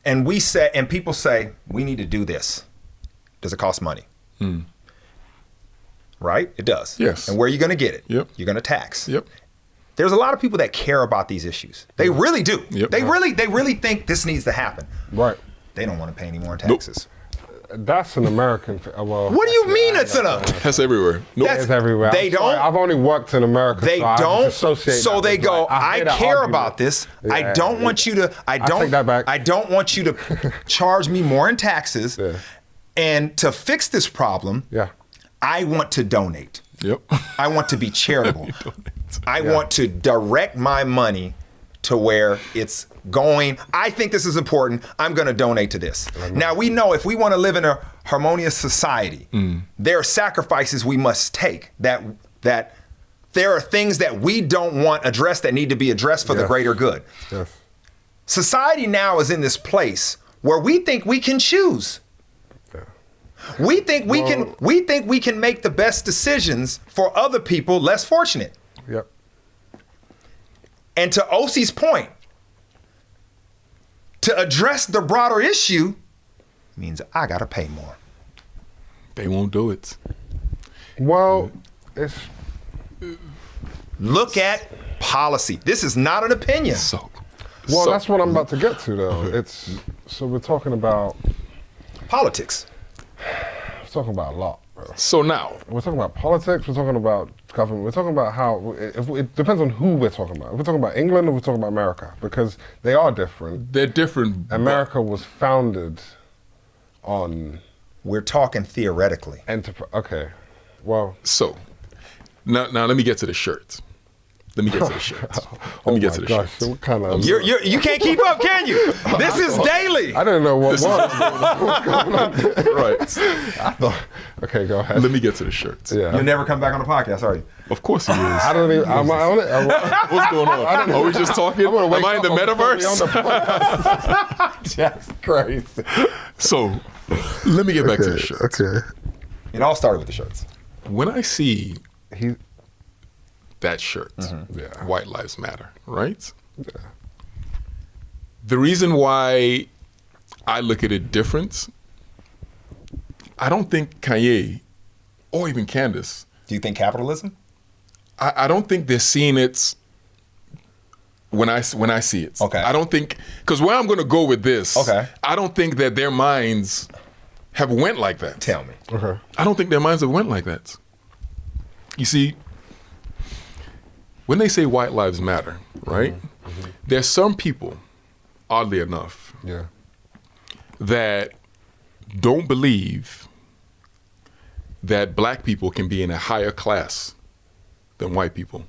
Speaker 3: and people say, we need to do this, does it cost money? Right? It does.
Speaker 2: Yes.
Speaker 3: And where are you going to get it?
Speaker 2: Yep.
Speaker 3: You're going to tax.
Speaker 2: Yep.
Speaker 3: There's a lot of people that care about these issues. They really do.
Speaker 2: Yep.
Speaker 3: They really think this needs to happen.
Speaker 1: Right.
Speaker 3: They don't want to pay any more in taxes.
Speaker 1: That's an American thing. Well,
Speaker 3: What do you mean it's enough?
Speaker 2: That's everywhere. Nope.
Speaker 1: It's everywhere.
Speaker 3: They don't.
Speaker 1: I've only worked in America.
Speaker 3: They
Speaker 1: so I
Speaker 3: don't.
Speaker 1: associate
Speaker 3: So
Speaker 1: that
Speaker 3: they
Speaker 1: with,
Speaker 3: go,
Speaker 1: like,
Speaker 3: I
Speaker 1: hear that
Speaker 3: care
Speaker 1: argument.
Speaker 3: about this. I
Speaker 1: Yeah,
Speaker 3: don't want you to. I
Speaker 1: take that back.
Speaker 3: I don't want you to charge me more in taxes.
Speaker 1: Yeah.
Speaker 3: And to fix this problem,
Speaker 1: Yeah.
Speaker 3: I want to donate.
Speaker 2: Yep.
Speaker 3: I want to be charitable. I want to direct my money to where it's going. I think this is important. I'm going to donate to this. Now, we know if we want to live in a harmonious society, there are sacrifices we must take that there are things that we don't want addressed that need to be addressed for the greater good.
Speaker 1: Yes.
Speaker 3: Society now is in this place where we think we can choose. We think we can make the best decisions for other people less fortunate.
Speaker 1: Yep.
Speaker 3: And to OC's point, to address the broader issue means I gotta pay more.
Speaker 2: They won't do it.
Speaker 1: Well, it's
Speaker 3: Look at policy. This is not an opinion.
Speaker 1: well. That's what I'm about to get to, though. So we're talking about
Speaker 3: Politics.
Speaker 1: a lot, bro.
Speaker 2: So now,
Speaker 1: We're talking about politics. We're talking about government. We're talking about how it depends on who we're talking about. If we're talking about England or we're talking about America, because they are different.
Speaker 2: they're different.
Speaker 1: America was founded on
Speaker 3: We're talking theoretically.
Speaker 1: Okay, well.
Speaker 2: So now let me get to the shirts. Let me get to the shirts. Let me get to the shirts.
Speaker 1: What kind of?
Speaker 3: You can't keep up, can you? This is daily.
Speaker 1: I didn't know what was going on.
Speaker 2: Right.
Speaker 1: I thought. Okay, go ahead.
Speaker 2: Let me get to the shirts.
Speaker 1: Yeah.
Speaker 3: You'll never come back on the podcast, are you?
Speaker 2: Of course he is.
Speaker 1: I don't even. Am I on it?
Speaker 2: What's going on? Are we just talking?
Speaker 1: I'm gonna wake
Speaker 2: Am I in the
Speaker 1: up,
Speaker 2: metaverse?
Speaker 1: That's crazy.
Speaker 2: So let me get back to the shirts.
Speaker 1: Okay.
Speaker 3: It all started with the shirts.
Speaker 2: When I see
Speaker 1: He.
Speaker 2: that shirt,
Speaker 1: Yeah.
Speaker 2: White Lives Matter, right? Yeah. The reason why I look at it different, I don't think Kanye or even Candace,
Speaker 3: Do you think capitalism?
Speaker 2: I don't think they're seeing it when I see it.
Speaker 3: Okay.
Speaker 2: I don't think, because where I'm going to go with this,
Speaker 3: Okay.
Speaker 2: I don't think that their minds have went like that.
Speaker 3: Tell me.
Speaker 1: Okay.
Speaker 2: I don't think their minds have went like that. You see, when they say white lives matter, right? There's some people, oddly enough,
Speaker 1: Yeah.
Speaker 2: that don't believe that black people can be in a higher class than white people.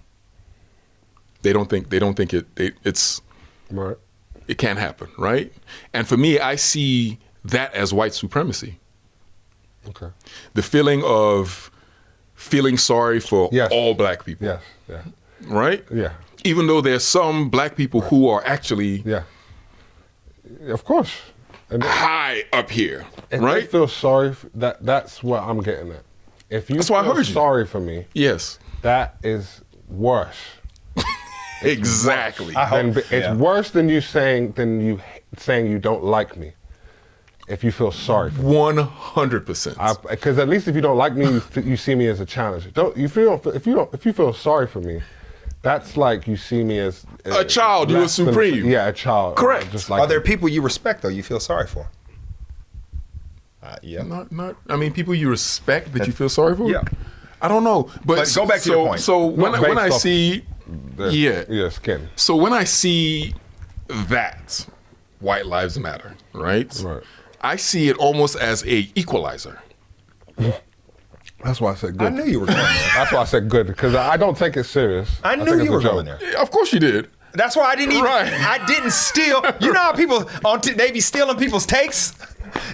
Speaker 2: They don't think it's
Speaker 1: Right.
Speaker 2: it can't happen, right? And for me, I see that as white supremacy.
Speaker 1: Okay.
Speaker 2: The feeling of feeling sorry for
Speaker 1: Yes.
Speaker 2: all black people.
Speaker 1: Yes. Yeah.
Speaker 2: Right?
Speaker 1: Yeah.
Speaker 2: Even though there's some black people who are actually
Speaker 1: Yeah. Of course. And
Speaker 2: high up here,
Speaker 1: if
Speaker 2: right?
Speaker 1: they feel sorry, that's what I'm getting at. If you
Speaker 2: That's why I
Speaker 1: feel
Speaker 2: heard you.
Speaker 1: sorry for me,
Speaker 2: Yes,
Speaker 1: that is worse.
Speaker 2: exactly.
Speaker 1: It's worse than you saying you don't like me. If you feel sorry for me.
Speaker 2: 100%.
Speaker 1: Because at least if you don't like me, you see me as a challenge. If you feel sorry for me, that's like you see me as
Speaker 2: A child, you're
Speaker 1: less than-
Speaker 2: supreme.
Speaker 1: Yeah, a child.
Speaker 2: Correct.
Speaker 1: Just like
Speaker 3: Are there people you respect, though, you feel sorry for? Yeah.
Speaker 2: Not. I mean, people you respect that you feel sorry for.
Speaker 3: Yeah.
Speaker 2: I don't know, but
Speaker 3: go back to your point.
Speaker 2: So when
Speaker 1: Not based
Speaker 2: I
Speaker 1: off
Speaker 2: see,
Speaker 1: skin.
Speaker 2: So when I see that white lives matter, right?
Speaker 1: Right.
Speaker 2: I see it almost as a equalizer.
Speaker 1: That's why I said good.
Speaker 3: I knew you were going there.
Speaker 1: That's why I said good, because I don't take it serious.
Speaker 3: I
Speaker 1: think
Speaker 3: knew
Speaker 1: it's
Speaker 3: you
Speaker 1: a
Speaker 3: were
Speaker 1: joke.
Speaker 3: going there.
Speaker 2: Yeah, of course you did.
Speaker 3: That's why I didn't even.
Speaker 2: Right.
Speaker 3: I didn't steal. You know how people they be stealing people's takes.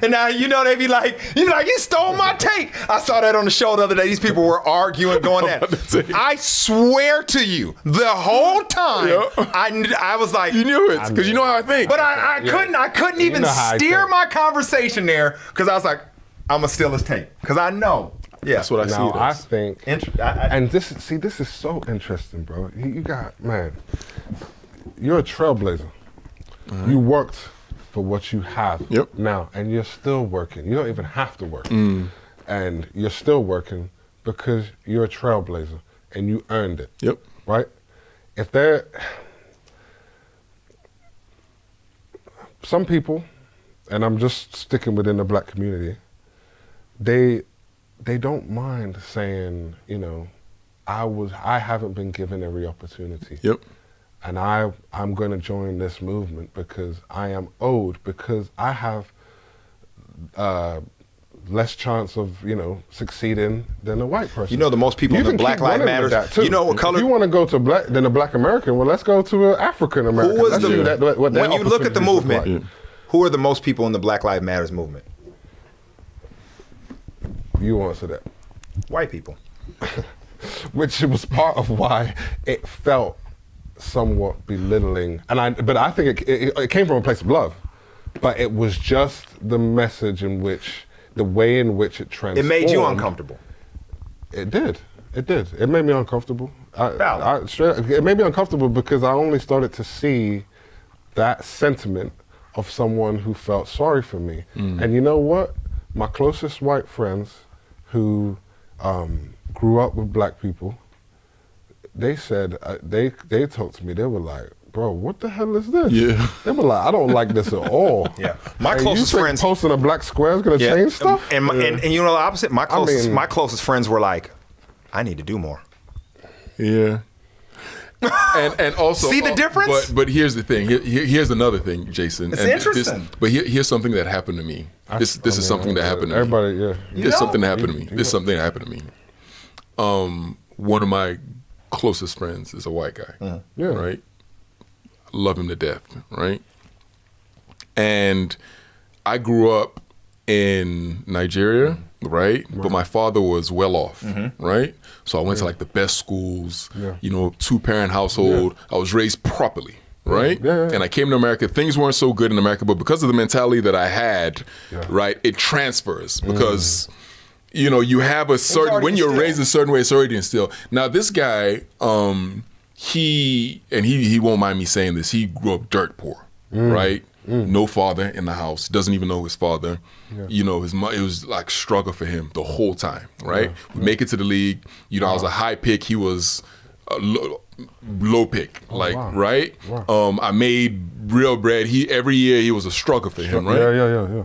Speaker 3: And now, they be like, you stole my tape. I saw that on the show the other day. These people were arguing, going at it. I swear to you, the whole time, I was like,
Speaker 2: you knew it, because you know how I think.
Speaker 3: But I couldn't even steer my conversation there, because I was like, I'm gonna steal his tape, because I know. Yeah,
Speaker 2: that's what I see.
Speaker 1: Now I think, and this is so interesting, bro. You got, man, you're a trailblazer. Mm-hmm. You worked for what you have now, and you're still working. You don't even have to work, and you're still working because you're a trailblazer, and you earned it.
Speaker 2: Yep.
Speaker 1: Right? If some people, and I'm just sticking within the black community, they don't mind saying, I haven't been given every opportunity.
Speaker 2: Yep.
Speaker 1: And I'm going to join this movement because I am owed, because I have less chance of, succeeding than a white person.
Speaker 3: The most people in the Black Lives Matter. What color?
Speaker 1: If you want to go to a Black American, well, let's go to an African American.
Speaker 3: When you look at the movement, who are the most people in the Black Lives Matter movement?
Speaker 1: You answer that.
Speaker 3: White people.
Speaker 1: Which was part of why it felt somewhat belittling. But I think it came from a place of love. But it was just the message the way in which it transformed.
Speaker 3: It made you uncomfortable.
Speaker 1: It did. It made me uncomfortable. It made me uncomfortable because I only started to see that sentiment of someone who felt sorry for me. And you know what? My closest white friends who grew up with black people, they said, they talked to me, they were like, bro, what the hell is this?
Speaker 2: Yeah.
Speaker 1: They were like, I don't like this at all.
Speaker 3: Yeah. My closest friends
Speaker 1: posting a black square is gonna change stuff?
Speaker 3: And the opposite, my closest friends were like, I need to do more.
Speaker 2: Yeah. And also
Speaker 3: see the difference?
Speaker 2: But here's the thing. Here's another thing, Jason.
Speaker 3: It's interesting.
Speaker 2: Here's something that happened to me. This is something that happened to me.
Speaker 1: Everybody,
Speaker 2: This is something that happened to me. This is something that happened to me. One of my closest friends is a white guy.
Speaker 1: Yeah.
Speaker 2: Right? Love him to death, right? And I grew up in Nigeria, right? But my father was well off, right? So I went to like the best schools, 2-parent household. I was raised properly, right? And I came to America. Things weren't so good in America, but because of the mentality that I had, right, it transfers because, you have a certain, when you're raised a certain way, it's already instilled. Now this guy, he won't mind me saying this, he grew up dirt poor, right? No father in the house, doesn't even know his father. His mother, it was like struggle for him the whole time, right? We make it to the league. I was a high pick, he was a low pick, right? I made real bread. Every year he was a struggle for him, right?
Speaker 1: Yeah.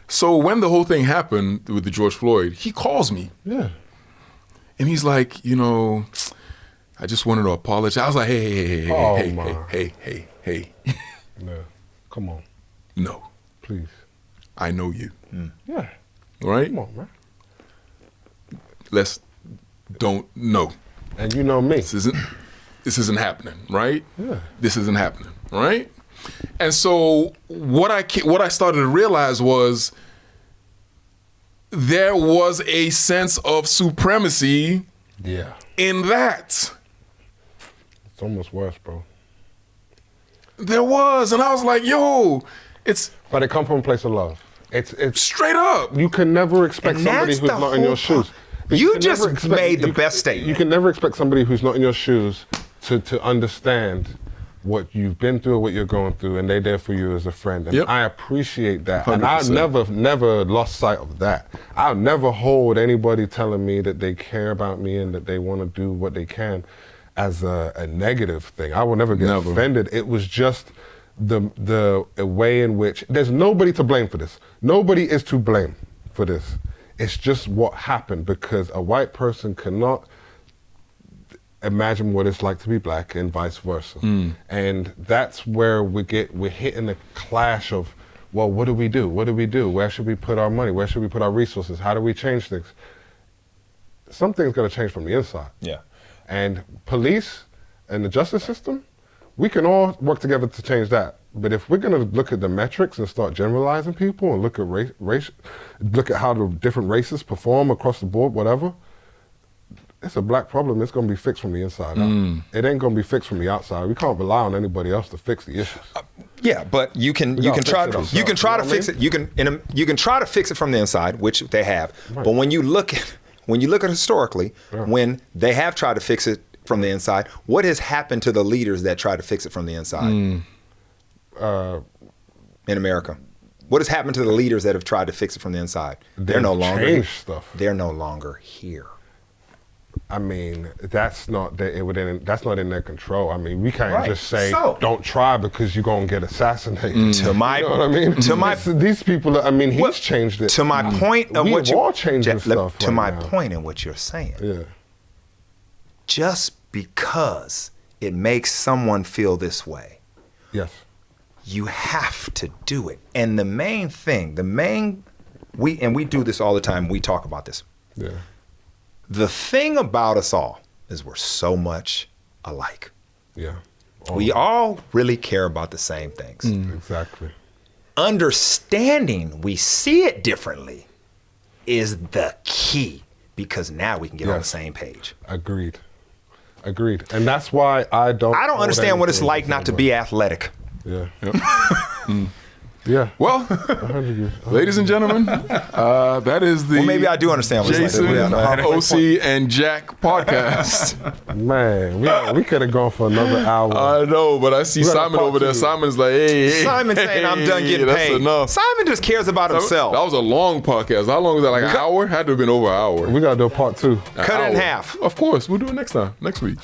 Speaker 2: So when the whole thing happened with the George Floyd, he calls me. Yeah. And he's like, I just wanted to apologize. I was like, hey.
Speaker 1: No. Come on.
Speaker 2: No.
Speaker 1: Please.
Speaker 2: I know you.
Speaker 1: Yeah.
Speaker 2: Right?
Speaker 1: Come on, man.
Speaker 2: Don't know.
Speaker 1: And you know me.
Speaker 2: This isn't happening, right?
Speaker 1: Yeah.
Speaker 2: This isn't happening, right? And so what I started to realize was there was a sense of supremacy in that.
Speaker 1: It's almost worse, bro.
Speaker 2: There was, and I was like, yo,
Speaker 1: But it comes from a place of love. It's
Speaker 2: straight up.
Speaker 1: You can never expect somebody who's not in your shoes.
Speaker 3: You just made the best statement.
Speaker 1: You can never expect somebody who's not in your shoes to understand what you've been through or what you're going through, and they're there for you as a friend. And I appreciate that. 100%. And I never lost sight of that. I'll never hold anybody telling me that they care about me and that they want to do what they can as a negative thing. I will never get offended. It was just the way in which, there's nobody to blame for this. Nobody is to blame for this. It's just what happened, because a white person cannot imagine what it's like to be black and vice versa. And that's where we're hitting a clash of, well, what do we do? What do we do? Where should we put our money? Where should we put our resources? How do we change things? Something's gonna change from the inside.
Speaker 3: Yeah.
Speaker 1: And police and the justice system We can all work together to change that. But if we're gonna look at the metrics and start generalizing people and look at look at how the different races perform across the board, whatever, it's a black problem. It's gonna be fixed from the inside out. It ain't gonna be fixed from the outside. We can't rely on anybody else to fix the issues.
Speaker 3: Yeah, but you can try to fix it. You can try to fix it from the inside, which they have. Right. But when you look at historically, when they have tried to fix it from the inside, what has happened to the leaders that try to fix it from the inside in America? What has happened to the leaders that have tried to fix it from the inside? They're no longer here. They're no longer here.
Speaker 1: I mean, that's not in their control. I mean, we can't just say don't try because you're gonna get assassinated. You know what I mean? These people. I mean, he's changed it.
Speaker 3: To my point of what
Speaker 1: all changing stuff.
Speaker 3: To my point in what you're saying.
Speaker 1: Yeah.
Speaker 3: Just because it makes someone feel this way.
Speaker 1: Yes.
Speaker 3: You have to do it. And the main thing, we do this all the time. We talk about this.
Speaker 1: Yeah.
Speaker 3: The thing about us all is we're so much alike.
Speaker 1: Yeah.
Speaker 3: We all really care about the same things.
Speaker 1: Exactly.
Speaker 3: Understanding we see it differently is the key, because now we can get on the same page.
Speaker 1: Agreed. And that's why I don't
Speaker 3: understand what it's like not to be athletic.
Speaker 1: Yeah. Yeah.
Speaker 2: Well, ladies and gentlemen, that is the
Speaker 3: maybe I do understand what
Speaker 2: Jason, OC, and Jack podcast.
Speaker 1: Man, we could have gone for another hour.
Speaker 2: I know, but I see Simon over there. Simon's like, hey.
Speaker 3: Simon's saying I'm done getting paid.
Speaker 2: That's enough.
Speaker 3: Simon just cares about himself.
Speaker 2: That was a long podcast. How long was that? Like an hour? Had to have been over an hour.
Speaker 1: We got to do a part 2.
Speaker 3: Cut it in half.
Speaker 2: Of course. We'll do it next week.